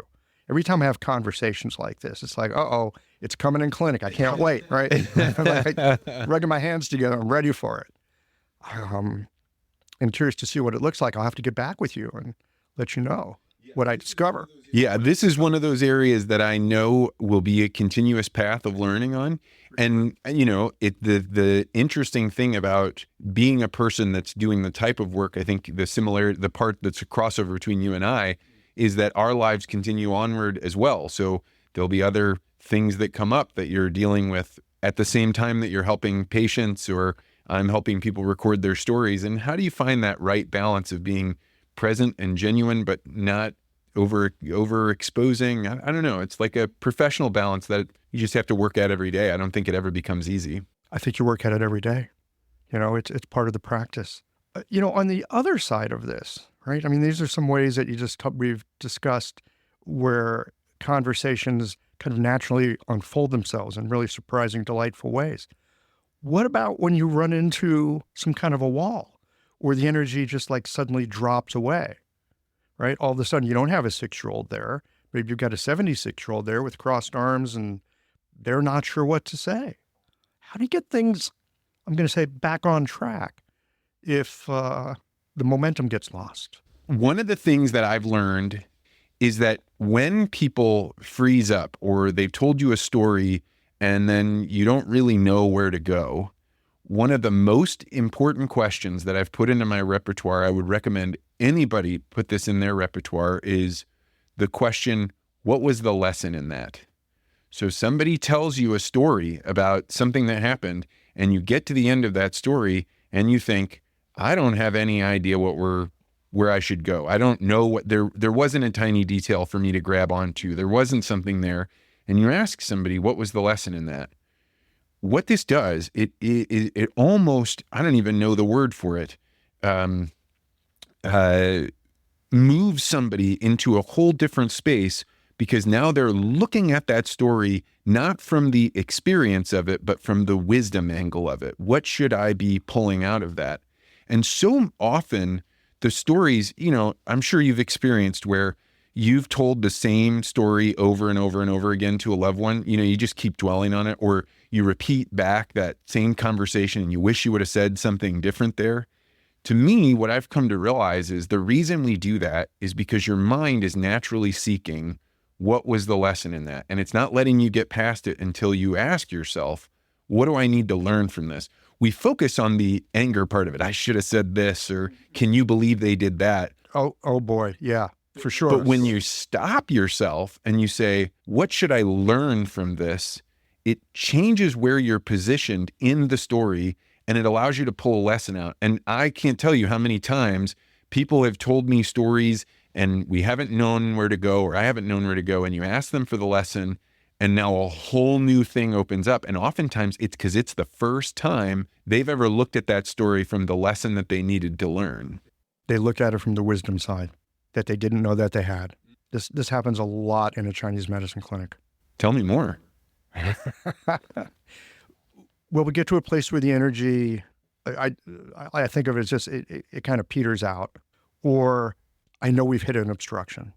Every time I have conversations like this, it's like, uh-oh, it's coming in clinic. I can't wait, right? I'm like, rubbing my hands together. I'm ready for it. I'm curious to see what it looks like. I'll have to get back with you and let you know what I discover. Yeah, this is one of those areas that I know will be a continuous path of learning on. And, the interesting thing about being a person that's doing the type of work, I think the part that's a crossover between you and I is that our lives continue onward as well. So there'll be other things that come up that you're dealing with at the same time that you're helping patients, or I'm helping people record their stories. And how do you find that right balance of being present and genuine, but not overexposing? I don't know. It's like a professional balance that you just have to work at every day. I don't think it ever becomes easy. I think you work at it every day. It's part of the practice. On the other side of this, right? These are some ways that we've discussed where conversations kind of naturally unfold themselves in really surprising, delightful ways. What about when you run into some kind of a wall where the energy just like suddenly drops away, right? All of a sudden you don't have a 6-year-old there. Maybe you've got a 76-year-old there with crossed arms and they're not sure what to say. How do you get things, I'm going to say, back on track if the momentum gets lost? One of the things that I've learned is that when people freeze up or they've told you a story and then you don't really know where to go, one of the most important questions that I've put into my repertoire, I would recommend anybody put this in their repertoire, is the question, what was the lesson in that? So somebody tells you a story about something that happened and you get to the end of that story and you think, I don't have any idea where I should go. I don't know what there wasn't a tiny detail for me to grab onto. There wasn't something there. And you ask somebody, what was the lesson in that? What this does, it almost, I don't even know the word for it, moves somebody into a whole different space, because now they're looking at that story, not from the experience of it, but from the wisdom angle of it. What should I be pulling out of that? And so often the stories, I'm sure you've experienced where you've told the same story over and over and over again to a loved one. You just keep dwelling on it, or you repeat back that same conversation and you wish you would have said something different there. To me, what I've come to realize is the reason we do that is because your mind is naturally seeking what was the lesson in that? And it's not letting you get past it until you ask yourself, what do I need to learn from this? We focus on the anger part of it. I should have said this, or can you believe they did that? Oh boy. Yeah, for sure. But when you stop yourself and you say, what should I learn from this? It changes where you're positioned in the story, and it allows you to pull a lesson out. And I can't tell you how many times people have told me stories and we haven't known where to go, or I haven't known where to go, and you ask them for the lesson, and now a whole new thing opens up. And oftentimes it's because it's the first time they've ever looked at that story from the lesson that they needed to learn. They look at it from the wisdom side that they didn't know that they had. This happens a lot in a Chinese medicine clinic. Tell me more. Well, we get to a place where the energy, I think of it as just, it kind of peters out, or I know we've hit an obstruction.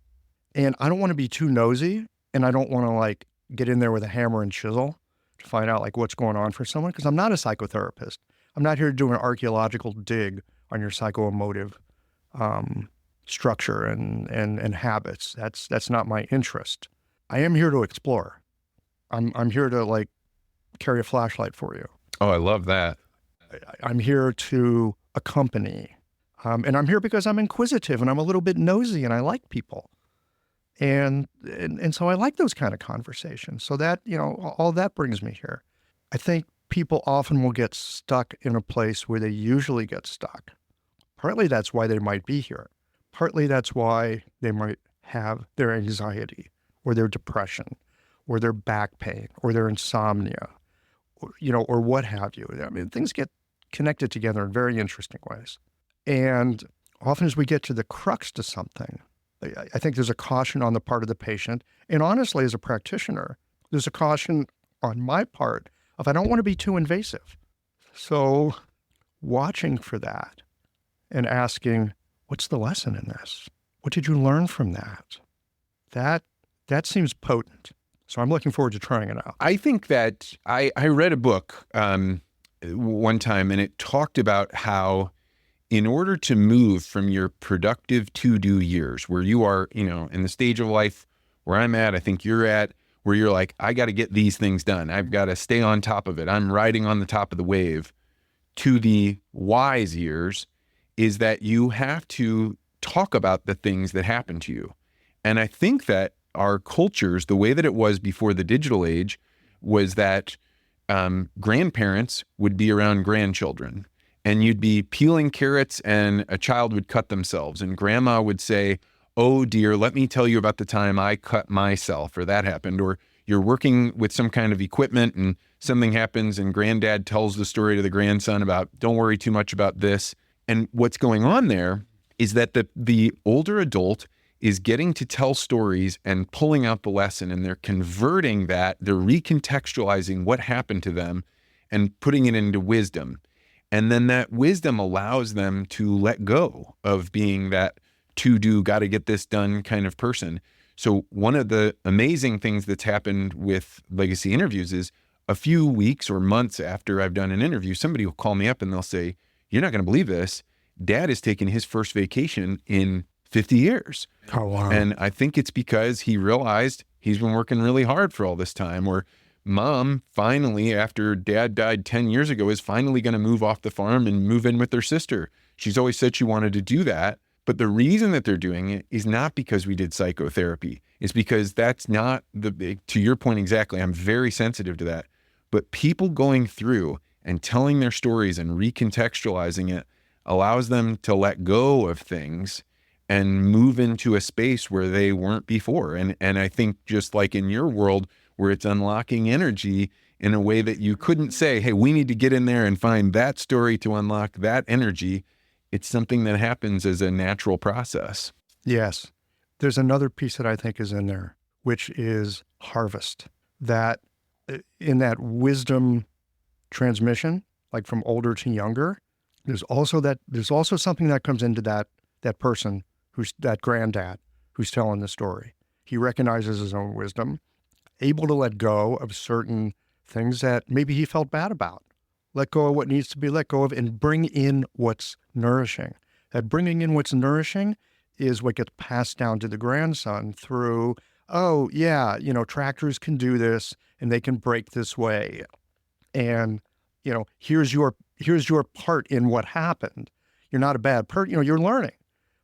And I don't want to be too nosy, and I don't want to like get in there with a hammer and chisel to find out like what's going on for someone, because I'm not a psychotherapist. I'm not here to do an archaeological dig on your psychoemotive structure and habits. That's not my interest. I am here to explore. I'm here to like carry a flashlight for you. Oh, I love that. I'm here to accompany. And I'm here because I'm inquisitive and I'm a little bit nosy and I like people. And so I like those kind of conversations. So that, all that brings me here. I think people often will get stuck in a place where they usually get stuck. Partly that's why they might be here. Partly that's why they might have their anxiety or their depression or their back pain or their insomnia, or what have you. I mean, things get connected together in very interesting ways. And often as we get to the crux to something, I think there's a caution on the part of the patient. And honestly, as a practitioner, there's a caution on my part of I don't want to be too invasive. So watching for that and asking, what's the lesson in this? What did you learn from that? That seems potent. So I'm looking forward to trying it out. I think that I read a book one time, and it talked about how in order to move from your productive to-do years, where you are, in the stage of life where I'm at, I think you're at, where you're like, I got to get these things done. I've got to stay on top of it. I'm riding on the top of the wave, to the wise years, is that you have to talk about the things that happen to you. And I think that our cultures, the way that it was before the digital age, was that grandparents would be around grandchildren, and you'd be peeling carrots and a child would cut themselves, and grandma would say, oh dear, let me tell you about the time I cut myself, or that happened. Or you're working with some kind of equipment and something happens and granddad tells the story to the grandson about, don't worry too much about this. And what's going on there is that the older adult is getting to tell stories and pulling out the lesson, and they're converting that, they're recontextualizing what happened to them and putting it into wisdom. And then that wisdom allows them to let go of being that to-do, got to get this done kind of person. So one of the amazing things that's happened with legacy interviews is a few weeks or months after I've done an interview, somebody will call me up and they'll say, you're not going to believe this. Dad has taken his first vacation in 50 years. Oh, wow. And I think it's because he realized he's been working really hard for all this time. Or mom finally, after dad died 10 years ago, is finally going to move off the farm and move in with their sister. She's always said she wanted to do that. But the reason that they're doing it is not because we did psychotherapy. It's because that's not to your point exactly, I'm very sensitive to that. But people going through and telling their stories and recontextualizing it allows them to let go of things and move into a space where they weren't before. And I think just like in your world, where it's unlocking energy in a way that you couldn't say, hey, we need to get in there and find that story to unlock that energy. It's something that happens as a natural process. Yes. There's another piece that I think is in there, which is harvest. That in that wisdom transmission, like from older to younger, there's also something that comes into that person who's that granddad who's telling the story. He recognizes his own wisdom, able to let go of certain things that maybe he felt bad about. Let go of what needs to be let go of and bring in what's nourishing. That bringing in what's nourishing is what gets passed down to the grandson through oh yeah, tractors can do this and they can brake this way. And, here's your part in what happened. You're not a bad person. You're learning,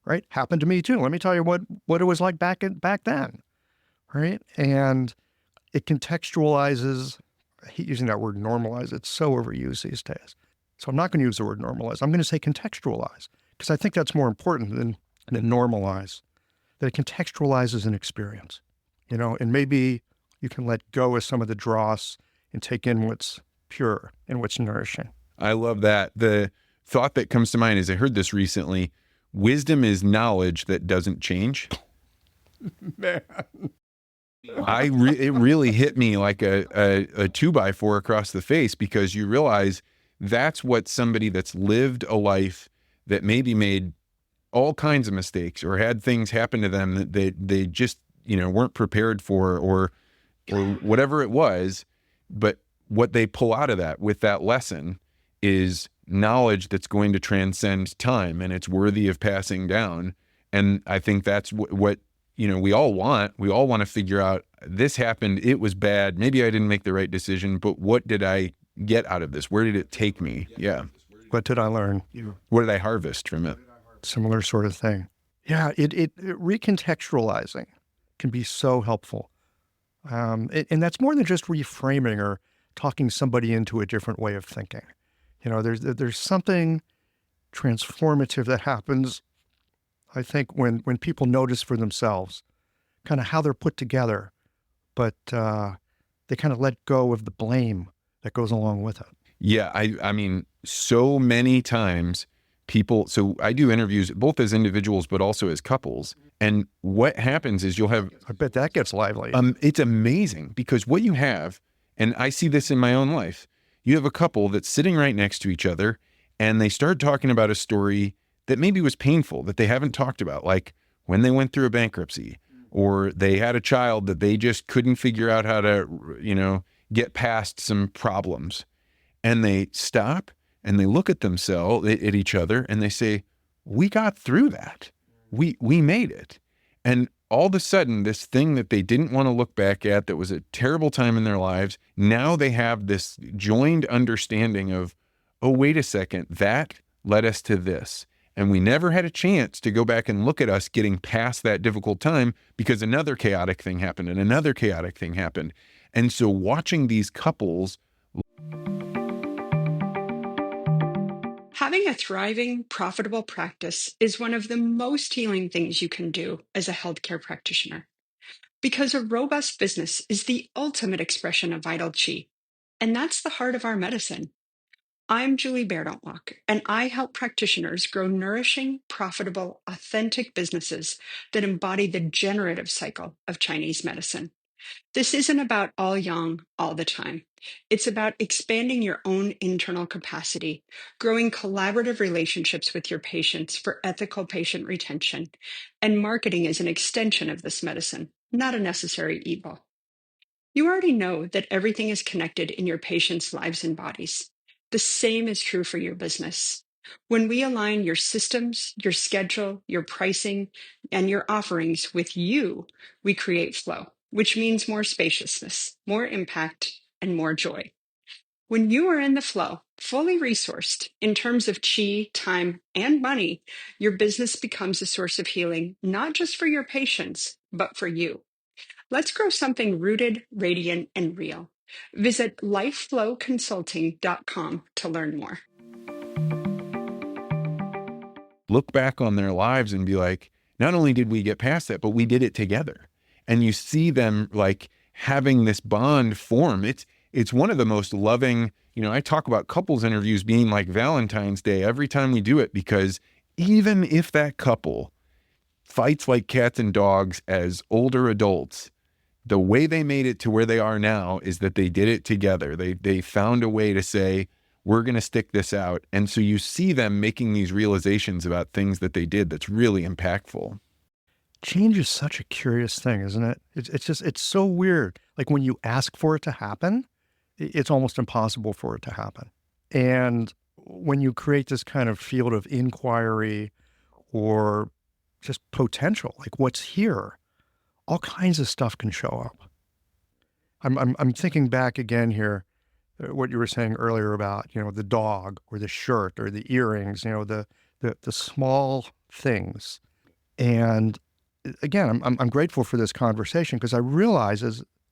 right? Happened to me too. Let me tell you what it was like back then, right? And it contextualizes. I hate using that word normalize. It's so overused these days. So I'm not going to use the word normalize. I'm going to say contextualize, because I think that's more important than normalize. That it contextualizes an experience, and maybe you can let go of some of the dross and take in what's pure and what's nourishing. I love that. The thought that comes to mind is I heard this recently. Wisdom is knowledge that doesn't change. Man. It really hit me like a 2x4 across the face, because you realize that's what somebody that's lived a life that maybe made all kinds of mistakes or had things happen to them that they just, weren't prepared for or whatever it was. But what they pull out of that with that lesson is knowledge that's going to transcend time, and it's worthy of passing down. And I think that's what we all want. We all want to figure out, this happened, it was bad, maybe I didn't make the right decision, but what did I get out of this? Where did it take me? Yeah. What did I learn? What did I harvest from it? Similar sort of thing. Yeah, it recontextualizing can be so helpful. And that's more than just reframing or talking somebody into a different way of thinking. There's something transformative that happens, I think, when people notice for themselves kind of how they're put together, but they kind of let go of the blame that goes along with it. Yeah, I mean, so many times so I do interviews both as individuals, but also as couples. And what happens is I bet that gets lively. It's amazing, because what you have, and I see this in my own life, you have a couple that's sitting right next to each other, and they start talking about a story that maybe was painful that they haven't talked about, like when they went through a bankruptcy, or they had a child that they just couldn't figure out how to, get past some problems. And they stop and they look at themselves, at each other, and they say, we got through that. We made it. And all of a sudden, this thing that they didn't want to look back at, that was a terrible time in their lives, now they have this joined understanding of, oh, wait a second, that led us to this. And we never had a chance to go back and look at us getting past that difficult time, because another chaotic thing happened and another chaotic thing happened. And so watching these couples. Having a thriving, profitable practice is one of the most healing things you can do as a healthcare practitioner, because a robust business is the ultimate expression of vital qi, and that's the heart of our medicine. I'm Julie Bairdontlock, and I help practitioners grow nourishing, profitable, authentic businesses that embody the generative cycle of Chinese medicine. This isn't about all yang all the time. It's about expanding your own internal capacity, growing collaborative relationships with your patients for ethical patient retention, and marketing is an extension of this medicine, not a necessary evil. You already know that everything is connected in your patients' lives and bodies. The same is true for your business. When we align your systems, your schedule, your pricing, and your offerings with you, we create flow, which means more spaciousness, more impact, and more joy. When you are in the flow, fully resourced in terms of chi, time, and money, your business becomes a source of healing, not just for your patients, but for you. Let's grow something rooted, radiant, and real. Visit lifeflowconsulting.com to learn more. Look back on their lives and be like, not only did we get past that, but we did it together. And you see them like having this bond form. It's one of the most loving, I talk about couples interviews being like Valentine's Day every time we do it, because even if that couple fights like cats and dogs as older adults, the way they made it to where they are now is that they did it together. They found a way to say, we're going to stick this out. And so you see them making these realizations about things that they did that's really impactful. Change is such a curious thing, isn't it? It's so weird. Like when you ask for it to happen, it's almost impossible for it to happen. And when you create this kind of field of inquiry or just potential, like what's here, all kinds of stuff can show up. I'm thinking back again here, what you were saying earlier about, the dog or the shirt or the earrings, the small things. And again, I'm grateful for this conversation because I realize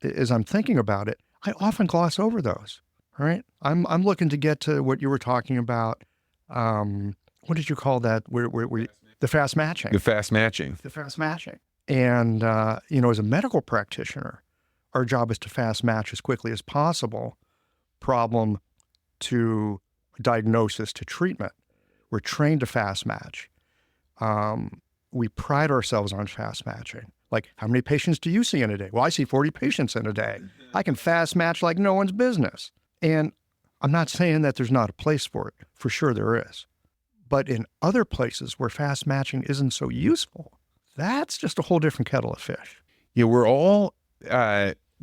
as I'm thinking about it, I often gloss over those, right? I'm looking to get to what you were talking about. What did you call that? The fast matching. The fast matching. The fast matching. And, as a medical practitioner, our job is to fast match as quickly as possible, problem to diagnosis to treatment. We're trained to fast match. We pride ourselves on fast matching. Like, how many patients do you see in a day? Well, I see 40 patients in a day. I can fast match like no one's business. And I'm not saying that there's not a place for it. For sure there is. But in other places where fast matching isn't so useful, that's just a whole different kettle of fish. Yeah, we're all,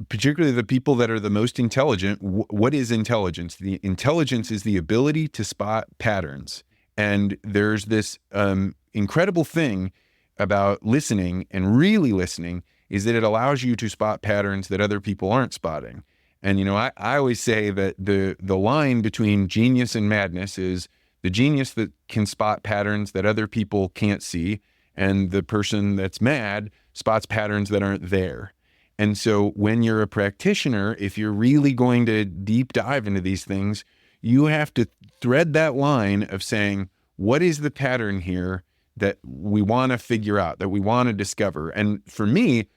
particularly the people that are the most intelligent. What is intelligence? The intelligence is the ability to spot patterns. And there's this incredible thing about listening and really listening is that it allows you to spot patterns that other people aren't spotting. And, I always say that the line between genius and madness is the genius that can spot patterns that other people can't see, and the person that's mad spots patterns that aren't there. And so when you're a practitioner, if you're really going to deep dive into these things, you have to thread that line of saying, what is the pattern here that we want to figure out, that we want to discover? And for me,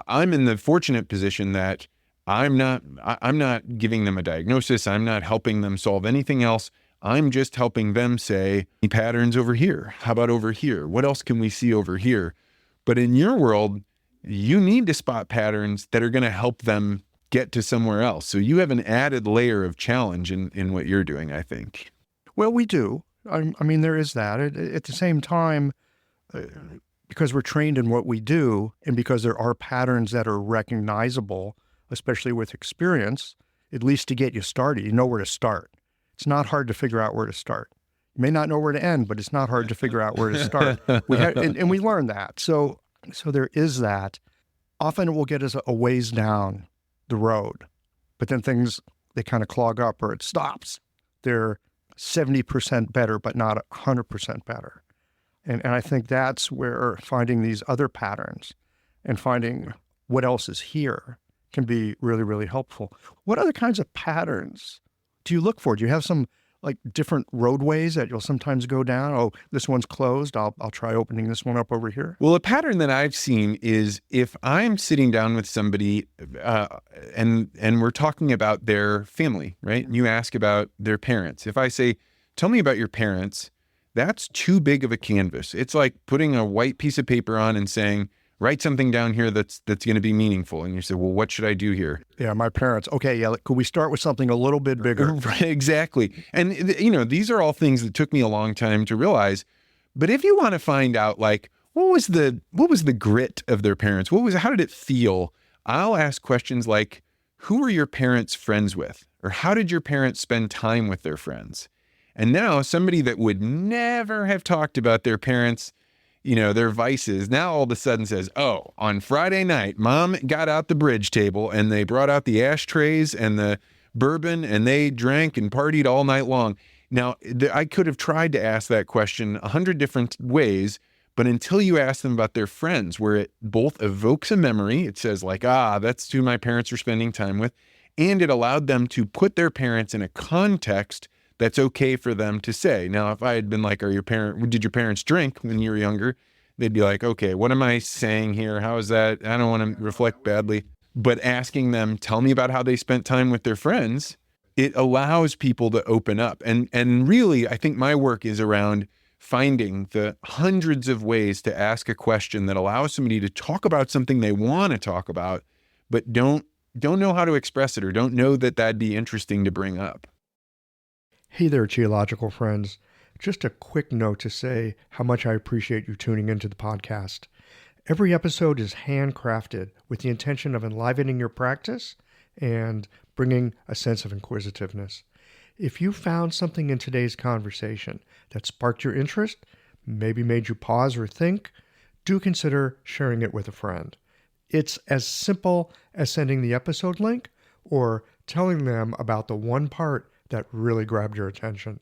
I'm in the fortunate position that I'm not giving them a diagnosis. I'm not helping them solve anything else. I'm just helping them say, patterns over here. How about over here? What else can we see over here? But in your world, you need to spot patterns that are going to help them get to somewhere else. So you have an added layer of challenge in what you're doing, I think. Well, we do. I mean, there is that. At the same time, because we're trained in what we do and because there are patterns that are recognizable, especially with experience, at least to get you started, you know where to start. It's not hard to figure out where to start. You may not know where to end, but it's not hard to figure out where to start. And we learn that. So there is that. Often it will get us a ways down the road, but then things, they kind of clog up or it stops. They're 70% better, but not 100% better. And I think that's where finding these other patterns and finding what else is here can be really, really helpful. What other kinds of patterns do you look for? Do you have some like different roadways that you'll sometimes go down? Oh, this one's closed. I'll try opening this one up over here. Well, a pattern that I've seen is if I'm sitting down with somebody and we're talking about their family, right? And you ask about their parents. If I say, tell me about your parents, that's too big of a canvas. It's like putting a white piece of paper on and saying, write something down here that's going to be meaningful. And you say, well, what should I do here? Yeah, my parents. Okay, yeah, could we start with something a little bit bigger? Right, exactly. And, these are all things that took me a long time to realize. But if you want to find out, like, what was the grit of their parents? How did it feel? I'll ask questions like, who were your parents friends with? Or how did your parents spend time with their friends? And now somebody that would never have talked about their parents, their vices, now all of a sudden says, oh, on Friday night, Mom got out the bridge table and they brought out the ashtrays and the bourbon and they drank and partied all night long. Now, I could have tried to ask that question 100 different ways, but until you ask them about their friends, where it both evokes a memory, it says like, that's who my parents are spending time with, and it allowed them to put their parents in a context that's okay for them to say. Now, if I had been like, did your parents drink when you were younger? They'd be like, okay, what am I saying here? How is that? I don't want to reflect badly. But asking them, tell me about how they spent time with their friends, it allows people to open up. And really, I think my work is around finding the hundreds of ways to ask a question that allows somebody to talk about something they want to talk about, but don't know how to express it or don't know that that'd be interesting to bring up. Hey there, geological friends. Just a quick note to say how much I appreciate you tuning into the podcast. Every episode is handcrafted with the intention of enlivening your practice and bringing a sense of inquisitiveness. If you found something in today's conversation that sparked your interest, maybe made you pause or think, do consider sharing it with a friend. It's as simple as sending the episode link or telling them about the one part that really grabbed your attention.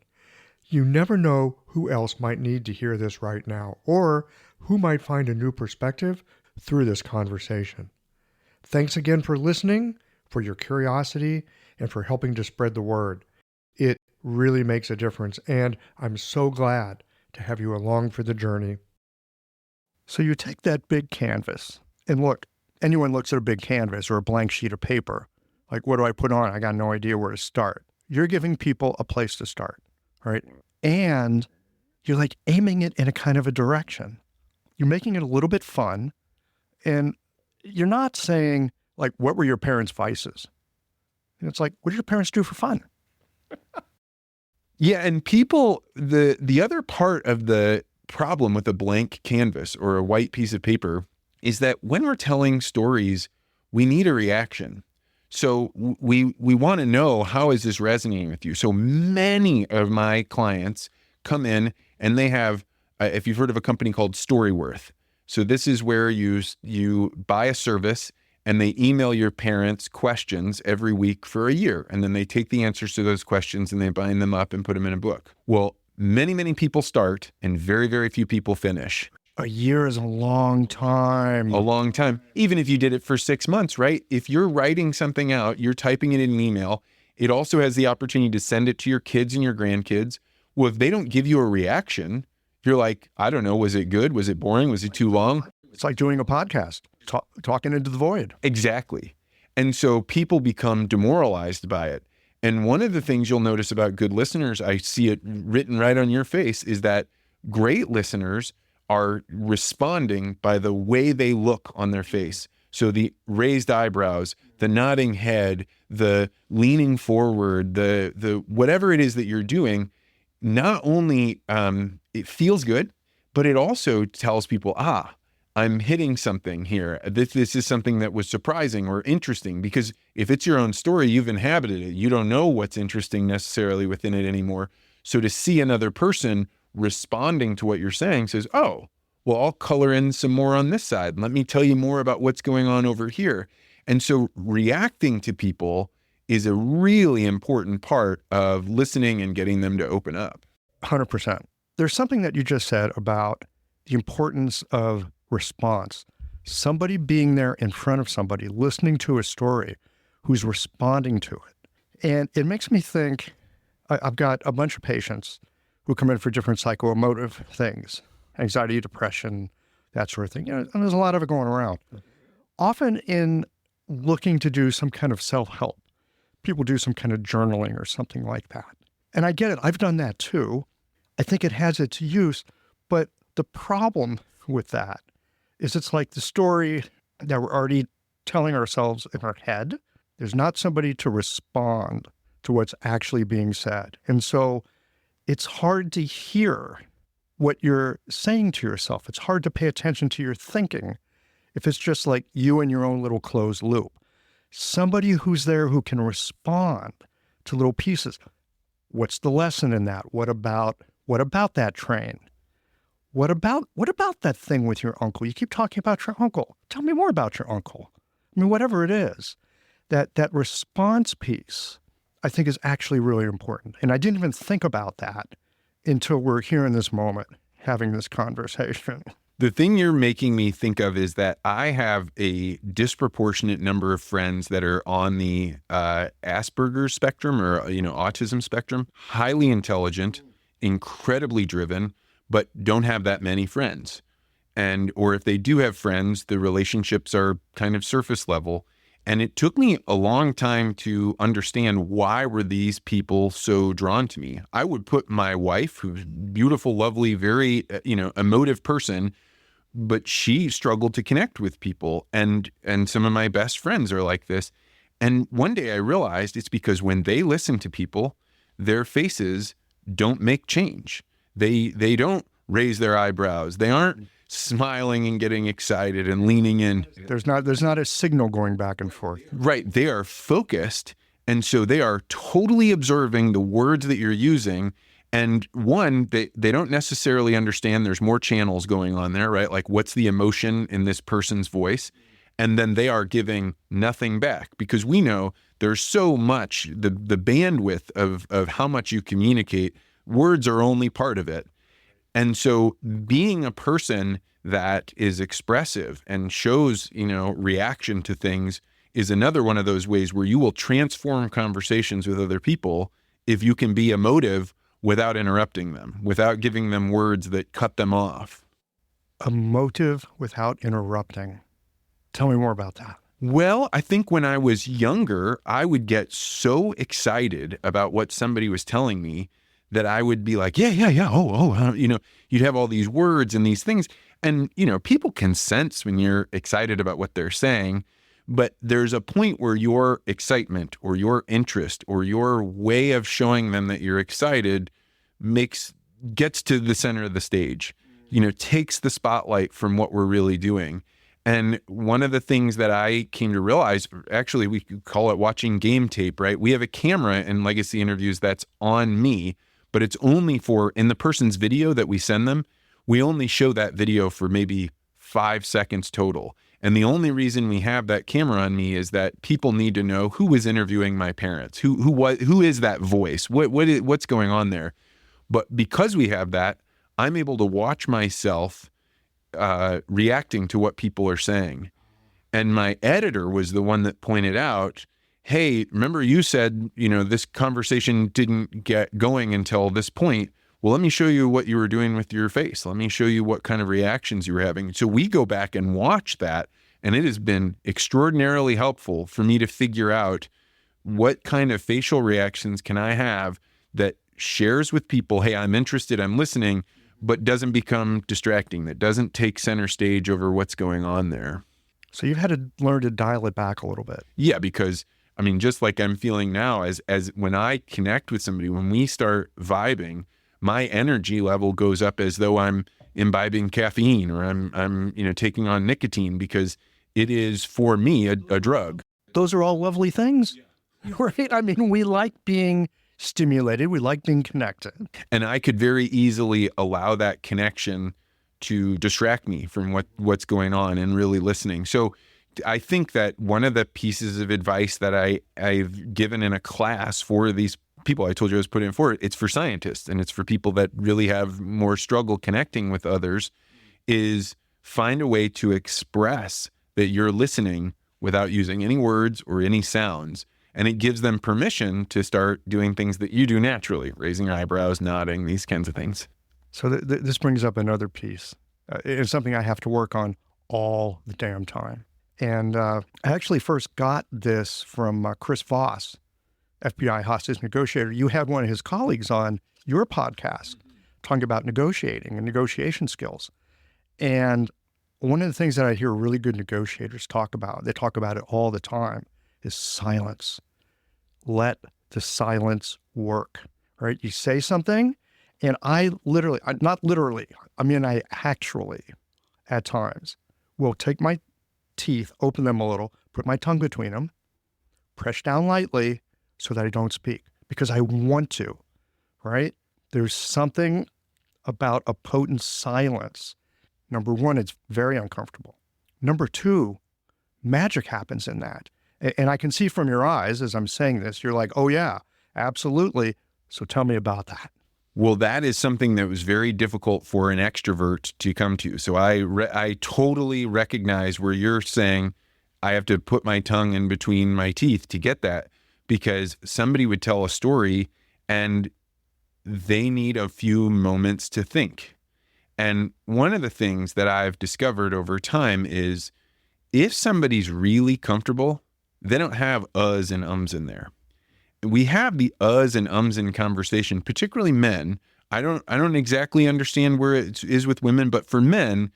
You never know who else might need to hear this right now, or who might find a new perspective through this conversation. Thanks again for listening, for your curiosity, and for helping to spread the word. It really makes a difference, and I'm so glad to have you along for the journey. So you take that big canvas, and look, anyone looks at a big canvas or a blank sheet of paper, like, what do I put on? I got no idea where to start. You're giving people a place to start, right? And you're like aiming it in a kind of a direction. You're making it a little bit fun, and you're not saying, like, what were your parents' vices? And it's like, what did your parents do for fun? Yeah, and people, the other part of the problem with a blank canvas or a white piece of paper is that when we're telling stories, we need a reaction. So we want to know, how is this resonating with you? So many of my clients come in and they have, if you've heard of a company called Storyworth. So this is where you buy a service and they email your parents questions every week for a year. And then they take the answers to those questions and they bind them up and put them in a book. Well, many, many people start and very, very few people finish. A year is a long time. A long time. Even if you did it for 6 months, right? If you're writing something out, you're typing it in an email, it also has the opportunity to send it to your kids and your grandkids. Well, if they don't give you a reaction, you're like, I don't know, was it good? Was it boring? Was it too long? It's like doing a podcast, talking into the void. Exactly. And so people become demoralized by it. And one of the things you'll notice about good listeners, I see it written right on your face, is that great listeners are responding by the way they look on their face. So the raised eyebrows, the nodding head, the leaning forward, the whatever it is that you're doing, not only it feels good, but it also tells people, I'm hitting something here. This is something that was surprising or interesting, because if it's your own story, you've inhabited it. You don't know what's interesting necessarily within it anymore. So to see another person responding to what you're saying says, oh, well, I'll color in some more on this side. Let me tell you more about what's going on over here. And so reacting to people is a really important part of listening and getting them to open up. 100%. There's something that you just said about the importance of response. Somebody being there in front of somebody, listening to a story, who's responding to it. And it makes me think, I've got a bunch of patients who come in for different psychoemotive things, anxiety, depression, that sort of thing. And there's a lot of it going around. Often in looking to do some kind of self-help, people do some kind of journaling or something like that. And I get it. I've done that too. I think it has its use. But the problem with that is it's like the story that we're already telling ourselves in our head. There's not somebody to respond to what's actually being said. And so it's hard to hear what you're saying to yourself. It's hard to pay attention to your thinking if it's just like you in your own little closed loop. Somebody who's there who can respond to little pieces. What's the lesson in that? What about that train? What about that thing with your uncle? You keep talking about your uncle. Tell me more about your uncle. I mean, whatever it is, that response piece, I think, is actually really important. And I didn't even think about that until we're here in this moment having this conversation. The thing you're making me think of is that I have a disproportionate number of friends that are on the Asperger's spectrum or, autism spectrum, highly intelligent, incredibly driven, but don't have that many friends. Or if they do have friends, the relationships are kind of surface level. And it took me a long time to understand, why were these people so drawn to me? I would put my wife, who's beautiful, lovely, very, emotive person, but she struggled to connect with people. And some of my best friends are like this. And one day I realized it's because when they listen to people, their faces don't make change. They don't raise their eyebrows. They aren't smiling and getting excited and leaning in. There's not a signal going back and forth. Right. They are focused. And so they are totally observing the words that you're using. And one, they don't necessarily understand there's more channels going on there, right? Like, what's the emotion in this person's voice? and then they are giving nothing back, because we know there's so much, the bandwidth of how much you communicate, words are only part of it. And so being a person that is expressive and shows, reaction to things is another one of those ways where you will transform conversations with other people if you can be emotive without interrupting them, without giving them words that cut them off. Emotive without interrupting. Tell me more about that. Well, I think when I was younger, I would get so excited about what somebody was telling me that I would be like, yeah. Oh, you'd have all these words and these things. And, people can sense when you're excited about what they're saying, but there's a point where your excitement or your interest or your way of showing them that you're excited gets to the center of the stage, takes the spotlight from what we're really doing. And one of the things that I came to realize, actually, we could call it watching game tape, right? We have a camera in legacy interviews that's on me, but it's only in the person's video that we send them, we only show that video for maybe 5 seconds total. And the only reason we have that camera on me is that people need to know who was interviewing my parents, who is that voice, what's going on there. But because we have that, I'm able to watch myself reacting to what people are saying. And my editor was the one that pointed out, hey, remember you said, this conversation didn't get going until this point. Well, let me show you what you were doing with your face. Let me show you what kind of reactions you were having. So we go back and watch that, and it has been extraordinarily helpful for me to figure out what kind of facial reactions can I have that shares with people, hey, I'm interested, I'm listening, but doesn't become distracting, that doesn't take center stage over what's going on there. So you've had to learn to dial it back a little bit. Yeah, because just like I'm feeling now, as when I connect with somebody, when we start vibing, my energy level goes up as though I'm imbibing caffeine or I'm taking on nicotine, because it is for me a drug. Those are all lovely things, right? We like being stimulated. We like being connected. And I could very easily allow that connection to distract me from what's going on and really listening. So I think that one of the pieces of advice that I've given in a class for these people I told you I was putting forward, it's for scientists and it's for people that really have more struggle connecting with others, is find a way to express that you're listening without using any words or any sounds. And it gives them permission to start doing things that you do naturally, raising your eyebrows, nodding, these kinds of things. So this brings up another piece. It's something I have to work on all the damn time. And I actually first got this from Chris Voss, FBI hostage negotiator. You had one of his colleagues on your podcast talking about negotiating and negotiation skills. And one of the things that I hear really good negotiators talk about, they talk about it all the time, is silence. Let the silence work, right? You say something, and I actually, at times, will take my teeth, open them a little, put my tongue between them, press down lightly so that I don't speak, because I want to, right? There's something about a potent silence. Number one, it's very uncomfortable. Number two, magic happens in that. And I can see from your eyes as I'm saying this, you're like, oh yeah, absolutely. So tell me about that. Well, that is something that was very difficult for an extrovert to come to. So I totally recognize where you're saying I have to put my tongue in between my teeth to get that, because somebody would tell a story and they need a few moments to think. And one of the things that I've discovered over time is if somebody's really comfortable, they don't have uhs and ums in there. We have the uhs and ums in conversation, particularly men. I don't exactly understand where it is with women, but for men,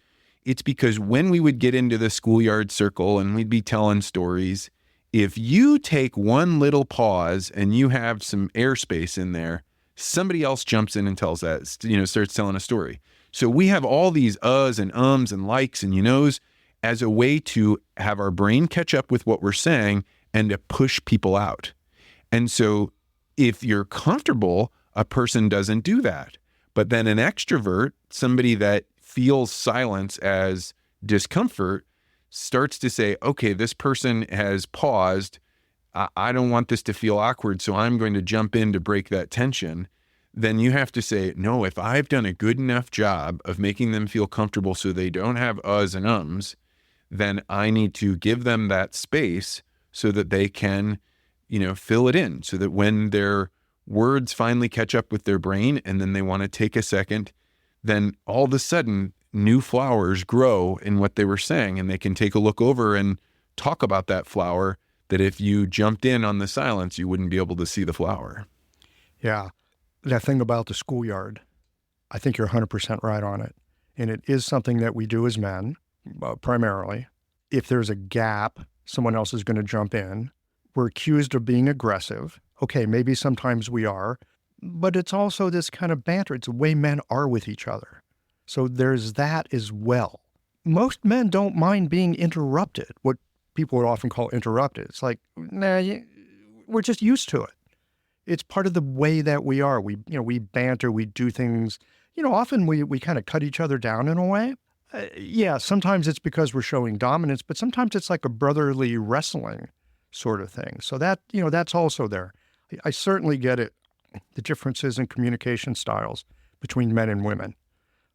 it's because when we would get into the schoolyard circle and we'd be telling stories, if you take one little pause and you have some airspace in there, somebody else jumps in and tells that, starts telling a story. So we have all these uhs and ums and likes and knows as a way to have our brain catch up with what we're saying and to push people out. And so if you're comfortable, a person doesn't do that. But then an extrovert, somebody that feels silence as discomfort, starts to say, okay, this person has paused. I don't want this to feel awkward, so I'm going to jump in to break that tension. Then you have to say, no, if I've done a good enough job of making them feel comfortable so they don't have uhs and ums, then I need to give them that space so that they can, fill it in, so that when their words finally catch up with their brain and then they want to take a second, then all of a sudden new flowers grow in what they were saying, and they can take a look over and talk about that flower that if you jumped in on the silence, you wouldn't be able to see the flower. Yeah. That thing about the schoolyard, I think you're 100% right on it. And it is something that we do as men, primarily. If there's a gap, someone else is going to jump in. We're accused of being aggressive. Okay, maybe sometimes we are, but it's also this kind of banter. It's the way men are with each other. So there's that as well. Most men don't mind being interrupted, what people would often call interrupted. It's like, we're just used to it. It's part of the way that we are. We banter, we do things, often we kind of cut each other down in a way. Sometimes it's because we're showing dominance, but sometimes it's like a brotherly wrestling sort of thing. So that, that's also there. I certainly get it, the differences in communication styles between men and women.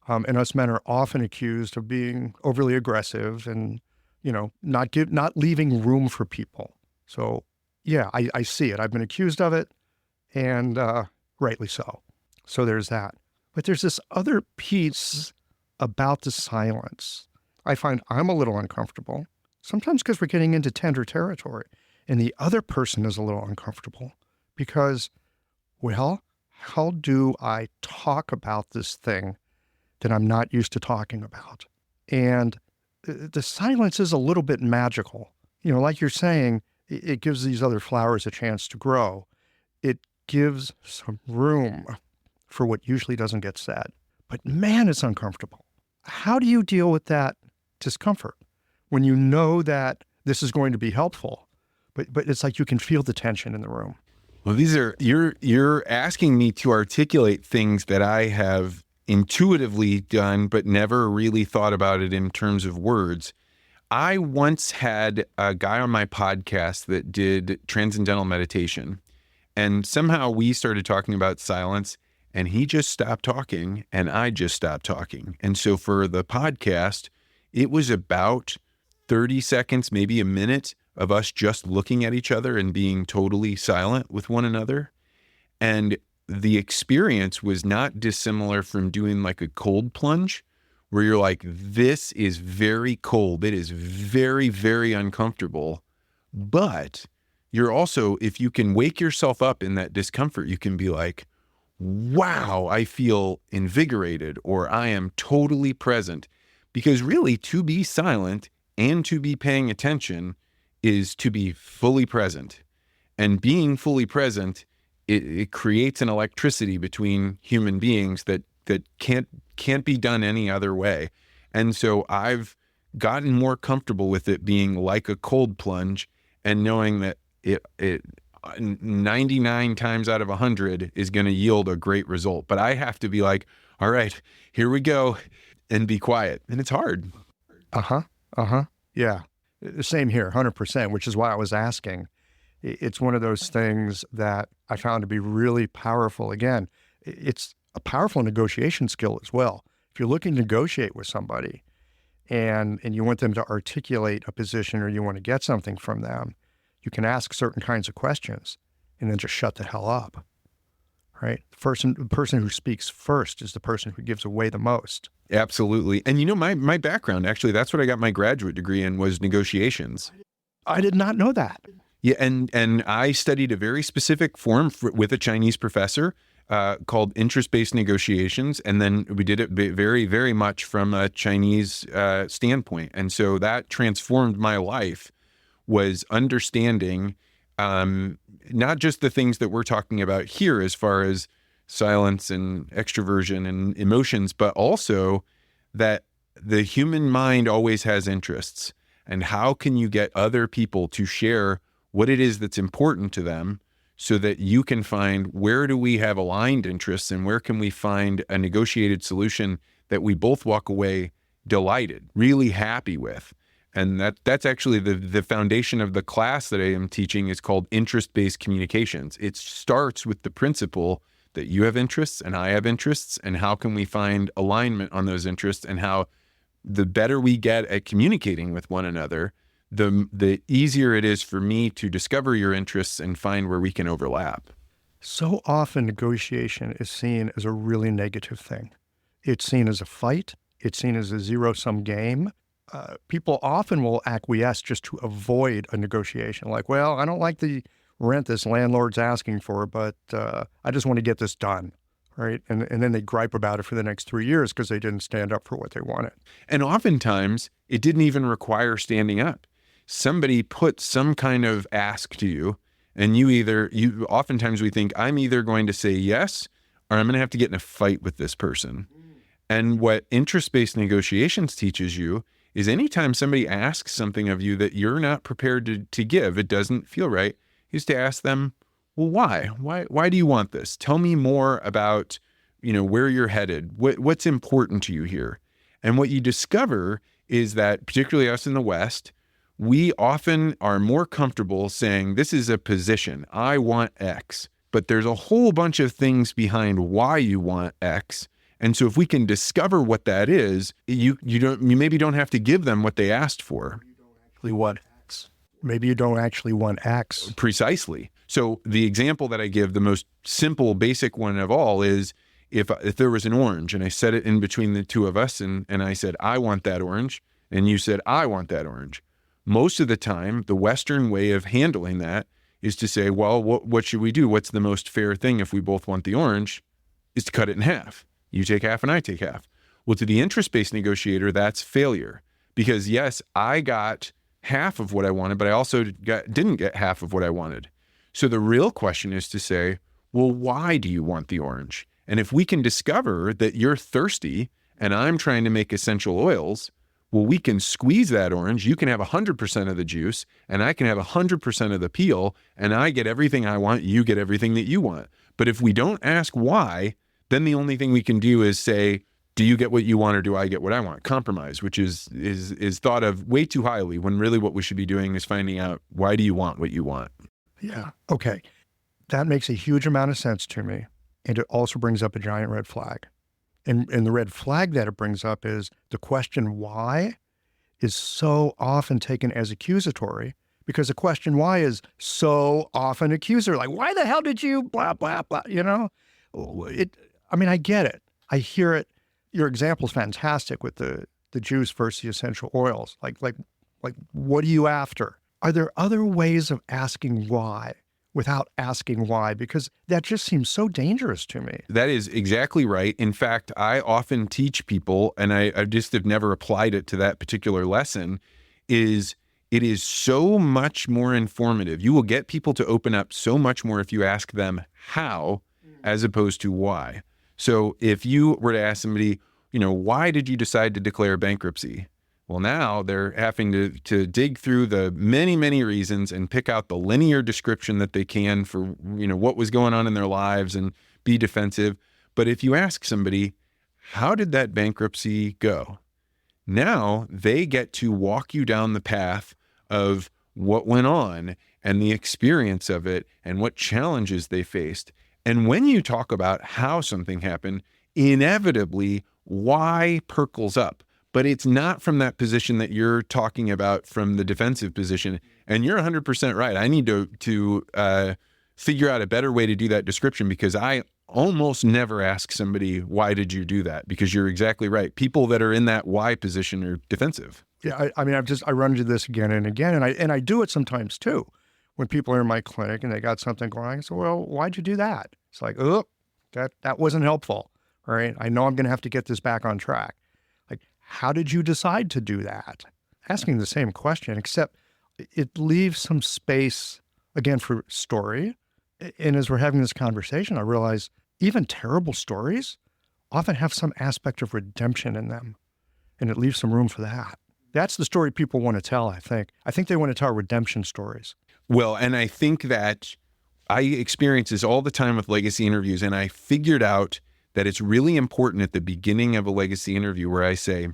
And us men are often accused of being overly aggressive and, not leaving room for people. So yeah, I see it. I've been accused of it, and rightly so. So there's that. But there's this other piece about the silence. I find I'm a little uncomfortable, sometimes because we're getting into tender territory, and the other person is a little uncomfortable because, well, how do I talk about this thing that I'm not used to talking about? And the silence is a little bit magical. Like you're saying, it gives these other flowers a chance to grow. It gives some room for what usually doesn't get said. But man, it's uncomfortable. How do you deal with that discomfort when you know that this is going to be helpful, but it's like you can feel the tension in the room? Well, you're asking me to articulate things that I have intuitively done, but never really thought about it in terms of words. I once had a guy on my podcast that did transcendental meditation, and somehow we started talking about silence, and he just stopped talking and I just stopped talking. And so for the podcast, it was about 30 seconds, maybe a minute of us just looking at each other and being totally silent with one another. And the experience was not dissimilar from doing like a cold plunge, where you're like, this is very cold. It is very, very uncomfortable. But you're also, if you can wake yourself up in that discomfort, you can be like, wow, I feel invigorated, or I am totally present. Because really, to be silent and to be paying attention is to be fully present. And being fully present, it creates an electricity between human beings that can't be done any other way. And so I've gotten more comfortable with it being like a cold plunge, and knowing that it 99 times out of 100 is going to yield a great result. But I have to be like, all right, here we go, and be quiet. And it's hard. Yeah. Same here, 100%, which is why I was asking. It's one of those things that I found to be really powerful. Again, it's a powerful negotiation skill as well. If you're looking to negotiate with somebody and you want them to articulate a position, or you want to get something from them, you can ask certain kinds of questions and then just shut the hell up, right? The person who speaks first is the person who gives away the most. Absolutely. And my background, actually, that's what I got my graduate degree in, was negotiations. I did not know that. Yeah, and I studied a very specific form with a Chinese professor called interest-based negotiations, and then we did it very, very much from a Chinese standpoint. And so that transformed my life, was understanding not just the things that we're talking about here as far as silence and extroversion and emotions, but also that the human mind always has interests. And how can you get other people to share what it is that's important to them, so that you can find, where do we have aligned interests and where can we find a negotiated solution that we both walk away delighted, really happy with. And that's actually the foundation of the class that I am teaching is called interest-based communications. It starts with the principle that you have interests and I have interests, and how can we find alignment on those interests, and how the better we get at communicating with one another, the easier it is for me to discover your interests and find where we can overlap. So often negotiation is seen as a really negative thing. It's seen as a fight. It's seen as a zero-sum game. People often will acquiesce just to avoid a negotiation. Like, well, I don't like the rent this landlord's asking for, but I just want to get this done, right? And then they gripe about it for the next 3 years because they didn't stand up for what they wanted. And oftentimes, it didn't even require standing up. Somebody put some kind of ask to you, and oftentimes we think, I'm either going to say yes, or I'm going to have to get in a fight with this person. And what interest-based negotiations teaches you is anytime somebody asks something of you that you're not prepared to give, it doesn't feel right, is to ask them, well, why? Why do you want this? Tell me more about, where you're headed. What's important to you here? And what you discover is that, particularly us in the West, we often are more comfortable saying, this is a position. I want X. But there's a whole bunch of things behind why you want X. And so if we can discover what that is, you maybe don't have to give them what they asked for. Maybe you don't actually want X. Precisely. So the example that I give, the most simple, basic one of all, is if there was an orange and I set it in between the two of us and I said, I want that orange, and you said, I want that orange. Most of the time, the Western way of handling that is to say, well, what should we do? What's the most fair thing if we both want the orange? Is to cut it in half. You take half and I take half. Well, to the interest-based negotiator, that's failure. Because yes, I got half of what I wanted, but I also didn't get half of what I wanted. So the real question is to say, well, why do you want the orange? And if we can discover that you're thirsty and I'm trying to make essential oils, well, we can squeeze that orange. You can have 100% of the juice and I can have 100% of the peel, and I get everything I want. You get everything that you want. But if we don't ask why, then the only thing we can do is say, do you get what you want or do I get what I want? Compromise, which is thought of way too highly, when really what we should be doing is finding out, why do you want what you want? Yeah. Okay. That makes a huge amount of sense to me. And it also brings up a giant red flag. And the red flag that it brings up is the question why is so often taken as accusatory, because the question why is so often accusatory. Like, why the hell did you blah, blah, blah, I get it. I hear it. Your example is fantastic with the juice versus the essential oils. Like, what are you after? Are there other ways of asking why without asking why? Because that just seems so dangerous to me. That is exactly right. In fact, I often teach people, and I just have never applied it to that particular lesson, it is so much more informative. You will get people to open up so much more if you ask them how as opposed to why. So if you were to ask somebody, why did you decide to declare bankruptcy? Well, now they're having to dig through the many, many reasons and pick out the linear description that they can for, what was going on in their lives and be defensive. But if you ask somebody, how did that bankruptcy go? Now they get to walk you down the path of what went on and the experience of it and what challenges they faced. And when you talk about how something happened, inevitably, why percolates up. But it's not from that position that you're talking about, from the defensive position. And you're 100% right. I need to figure out a better way to do that description, because I almost never ask somebody, why did you do that? Because you're exactly right. People that are in that why position are defensive. Yeah, I run into this again and again, and I do it sometimes too. When people are in my clinic and they got something going, I say, well, why'd you do that? It's like, oh, that wasn't helpful. All right, I know I'm going to have to get this back on track. Like, how did you decide to do that? Asking the same question, except it leaves some space, again, for story. And as we're having this conversation, I realize even terrible stories often have some aspect of redemption in them. And it leaves some room for that. That's the story people want to tell, I think. I think they want to tell redemption stories. Well, and I think that I experience this all the time with legacy interviews, and I figured out that it's really important at the beginning of a legacy interview where I say,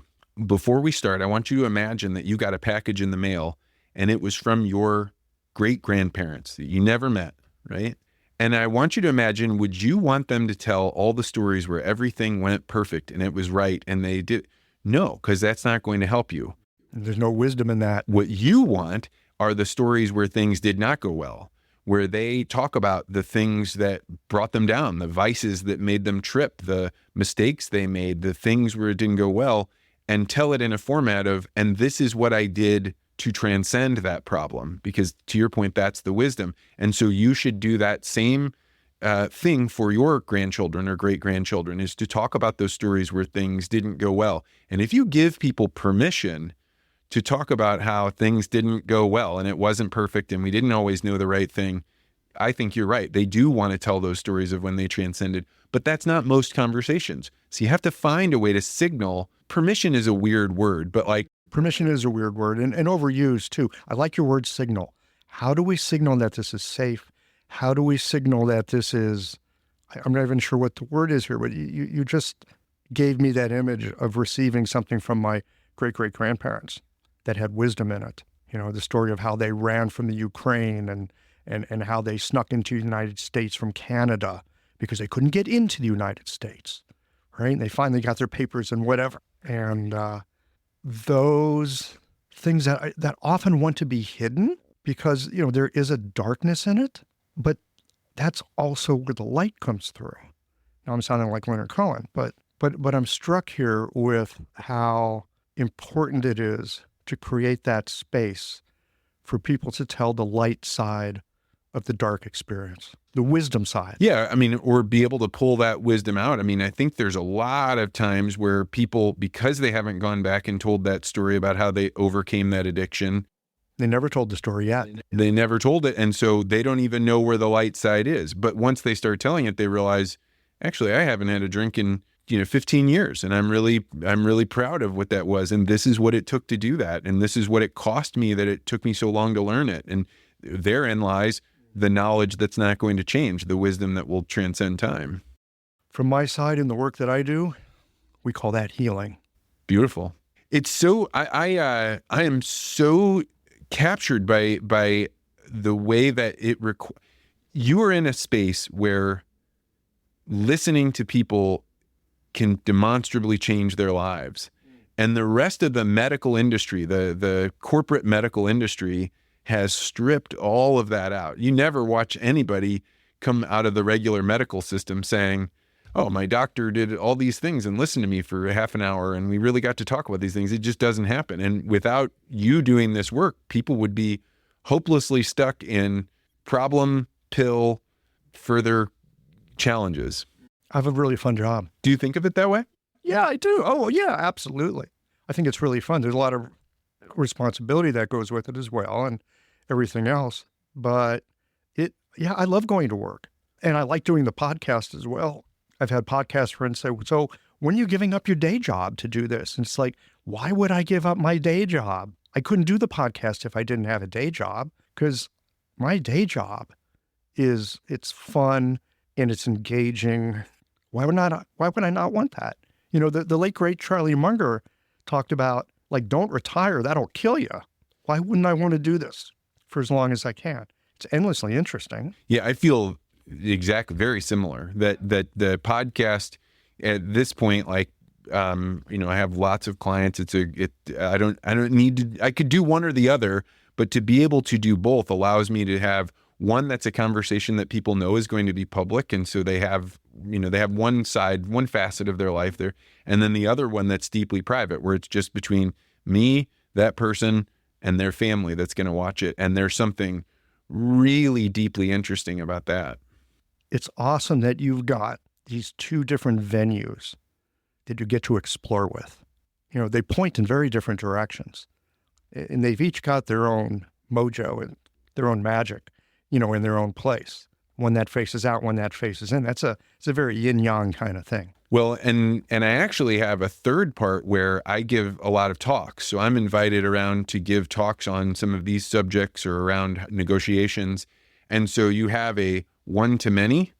before we start, I want you to imagine that you got a package in the mail and it was from your great-grandparents that you never met, right? And I want you to imagine, would you want them to tell all the stories where everything went perfect and it was right and they did? No, because that's not going to help you. There's no wisdom in that. What you want are the stories where things did not go well, where they talk about the things that brought them down, the vices that made them trip, the mistakes they made, the things where it didn't go well, and tell it in a format of, and this is what I did to transcend that problem. Because to your point, that's the wisdom. And so you should do that same thing for your grandchildren or great-grandchildren, is to talk about those stories where things didn't go well. And if you give people permission to talk about how things didn't go well and it wasn't perfect and we didn't always know the right thing, I think you're right. They do want to tell those stories of when they transcended, but that's not most conversations. So you have to find a way to signal. Permission is a weird word, but like, Permission is a weird word and overused too. I like your word signal. How do we signal that this is safe? How do we signal that this is, I'm not even sure what the word is here, but you just gave me that image of receiving something from my great-great-grandparents that had wisdom in it. You know, the story of how they ran from the Ukraine and how they snuck into the United States from Canada because they couldn't get into the United States, right? And they finally got their papers and whatever. And those things that often want to be hidden because, you know, there is a darkness in it, but that's also where the light comes through. Now I'm sounding like Leonard Cohen, but I'm struck here with how important it is to create that space for people to tell the light side of the dark experience, the wisdom side. Yeah, I mean, or be able to pull that wisdom out. I mean, I think there's a lot of times where people, because they haven't gone back and told that story about how they overcame that addiction. They never told the story yet. They never told it. And so they don't even know where the light side is. But once they start telling it, they realize, actually, I haven't had a drink in 15 years. And I'm really proud of what that was. And this is what it took to do that. And this is what it cost me that it took me so long to learn it. And therein lies the knowledge that's not going to change, the wisdom that will transcend time. From my side in the work that I do, we call that healing. Beautiful. It's so, I am so captured by the way that you are in a space where listening to people can demonstrably change their lives. And the rest of the medical industry, the corporate medical industry, has stripped all of that out. You never watch anybody come out of the regular medical system saying, oh, my doctor did all these things and listened to me for half an hour and we really got to talk about these things. It just doesn't happen. And without you doing this work, people would be hopelessly stuck in problem, pill, further challenges. I have a really fun job. Do you think of it that way? Yeah, I do. Oh, yeah, absolutely. I think it's really fun. There's a lot of responsibility that goes with it as well and everything else. But I love going to work. And I like doing the podcast as well. I've had podcast friends say, so when are you giving up your day job to do this? And it's like, why would I give up my day job? I couldn't do the podcast if I didn't have a day job, because my day job it's fun and it's engaging. Why would I not want that? You know, the late great Charlie Munger talked about, like, don't retire, that'll kill you. Why wouldn't I want to do this for as long as I can? It's endlessly interesting. Yeah, I feel exactly very similar. That the podcast at this point, like, I have lots of clients. I don't need to. I could do one or the other, but to be able to do both allows me to have one that's a conversation that people know is going to be public, and so they have one side, one facet of their life there, and then the other one that's deeply private, where it's just between me, that person, and their family that's going to watch it. And there's something really deeply interesting about that. It's awesome that you've got these two different venues that you get to explore with. You know, they point in very different directions, and they've each got their own mojo and their own magic, in their own place. One that faces out, one that faces in. It's a very yin-yang kind of thing. Well, and I actually have a third part where I give a lot of talks. So I'm invited around to give talks on some of these subjects or around negotiations. And so you have a one-to-many,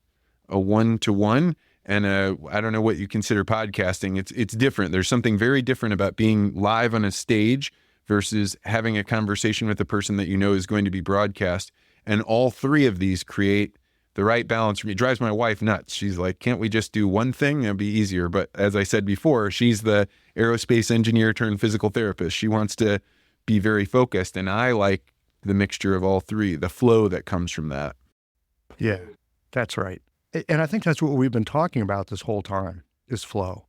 a one-to-one, and I don't know what you consider podcasting. It's different. There's something very different about being live on a stage versus having a conversation with a person that you know is going to be broadcast. And all three of these create the right balance for me. It drives my wife nuts. She's like, can't we just do one thing? It'd be easier. But as I said before, she's the aerospace engineer turned physical therapist. She wants to be very focused. And I like the mixture of all three, the flow that comes from that. Yeah, that's right. And I think that's what we've been talking about this whole time is flow,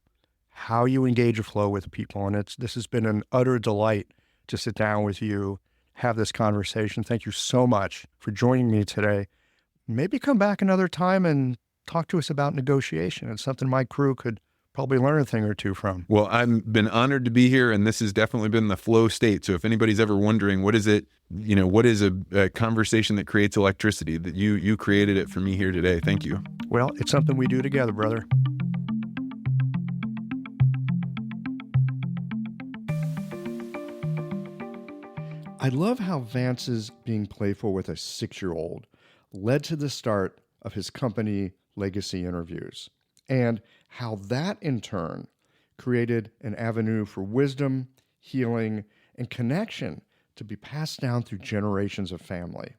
how you engage a flow with people. And this has been an utter delight to sit down with you, have this conversation. Thank you so much for joining me today. Maybe come back another time and talk to us about negotiation. It's something my crew could probably learn a thing or two from. Well, I've been honored to be here, and this has definitely been the flow state. So if anybody's ever wondering, what is it, what is a conversation that creates electricity, that you created it for me here today. Thank you. Well, it's something we do together, brother. I love how Vance's being playful with a 6-year-old led to the start of his company Legacy Interviews, and how that in turn created an avenue for wisdom, healing, and connection to be passed down through generations of family.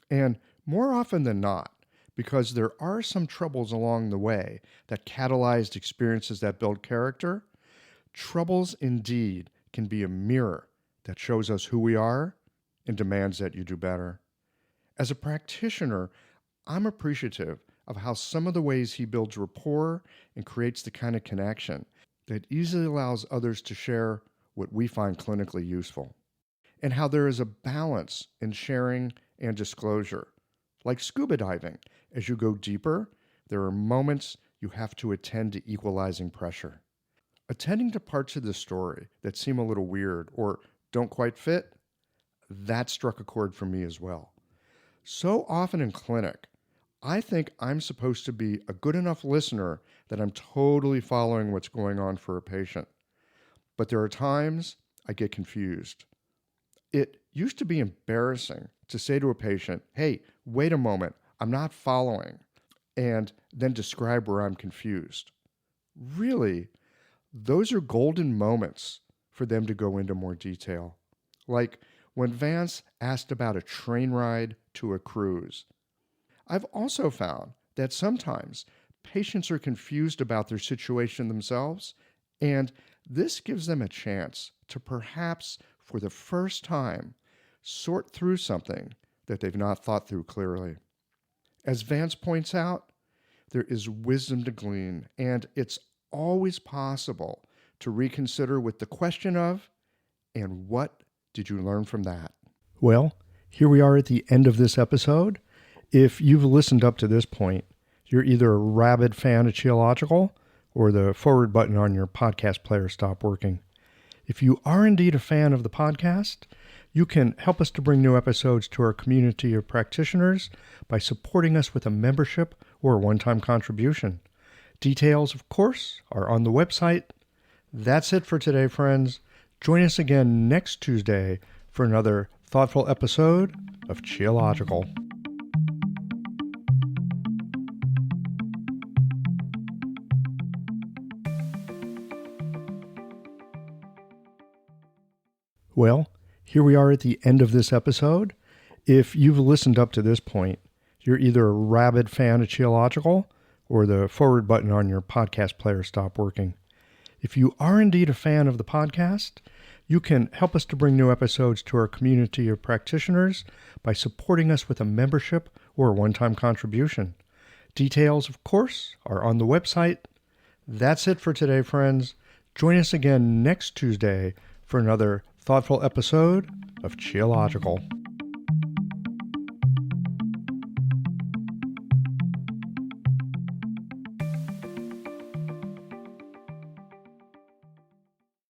And more often than not, because there are some troubles along the way that catalyzed experiences that build character, troubles indeed can be a mirror that shows us who we are and demands that you do better. As a practitioner, I'm appreciative of how some of the ways he builds rapport and creates the kind of connection that easily allows others to share what we find clinically useful, and how there is a balance in sharing and disclosure. Like scuba diving, as you go deeper, there are moments you have to attend to equalizing pressure. Attending to parts of the story that seem a little weird or don't quite fit, that struck a chord for me as well. So often in clinic, I think I'm supposed to be a good enough listener that I'm totally following what's going on for a patient. But there are times I get confused. It used to be embarrassing to say to a patient, hey, wait a moment, I'm not following, and then describe where I'm confused. Really, those are golden moments for them to go into more detail. Like when Vance asked about a train ride to a cruise. I've also found that sometimes patients are confused about their situation themselves, and this gives them a chance to perhaps, for the first time, sort through something that they've not thought through clearly. As Vance points out, there is wisdom to glean, and it's always possible to reconsider with the question of, and what did you learn from that? Well, here we are at the end of this episode. If you've listened up to this point, you're either a rabid fan of Qiological or the forward button on your podcast player stopped working. If you are indeed a fan of the podcast, you can help us to bring new episodes to our community of practitioners by supporting us with a membership or a one-time contribution. Details, of course, are on the website. That's it for today, friends. Join us again next Tuesday for another thoughtful episode of Qiological. Well, here we are at the end of this episode. If you've listened up to this point, you're either a rabid fan of Qiological or the forward button on your podcast player stopped working. If you are indeed a fan of the podcast, you can help us to bring new episodes to our community of practitioners by supporting us with a membership or a one-time contribution. Details, of course, are on the website. That's it for today, friends. Join us again next Tuesday for another thoughtful episode of Qiological.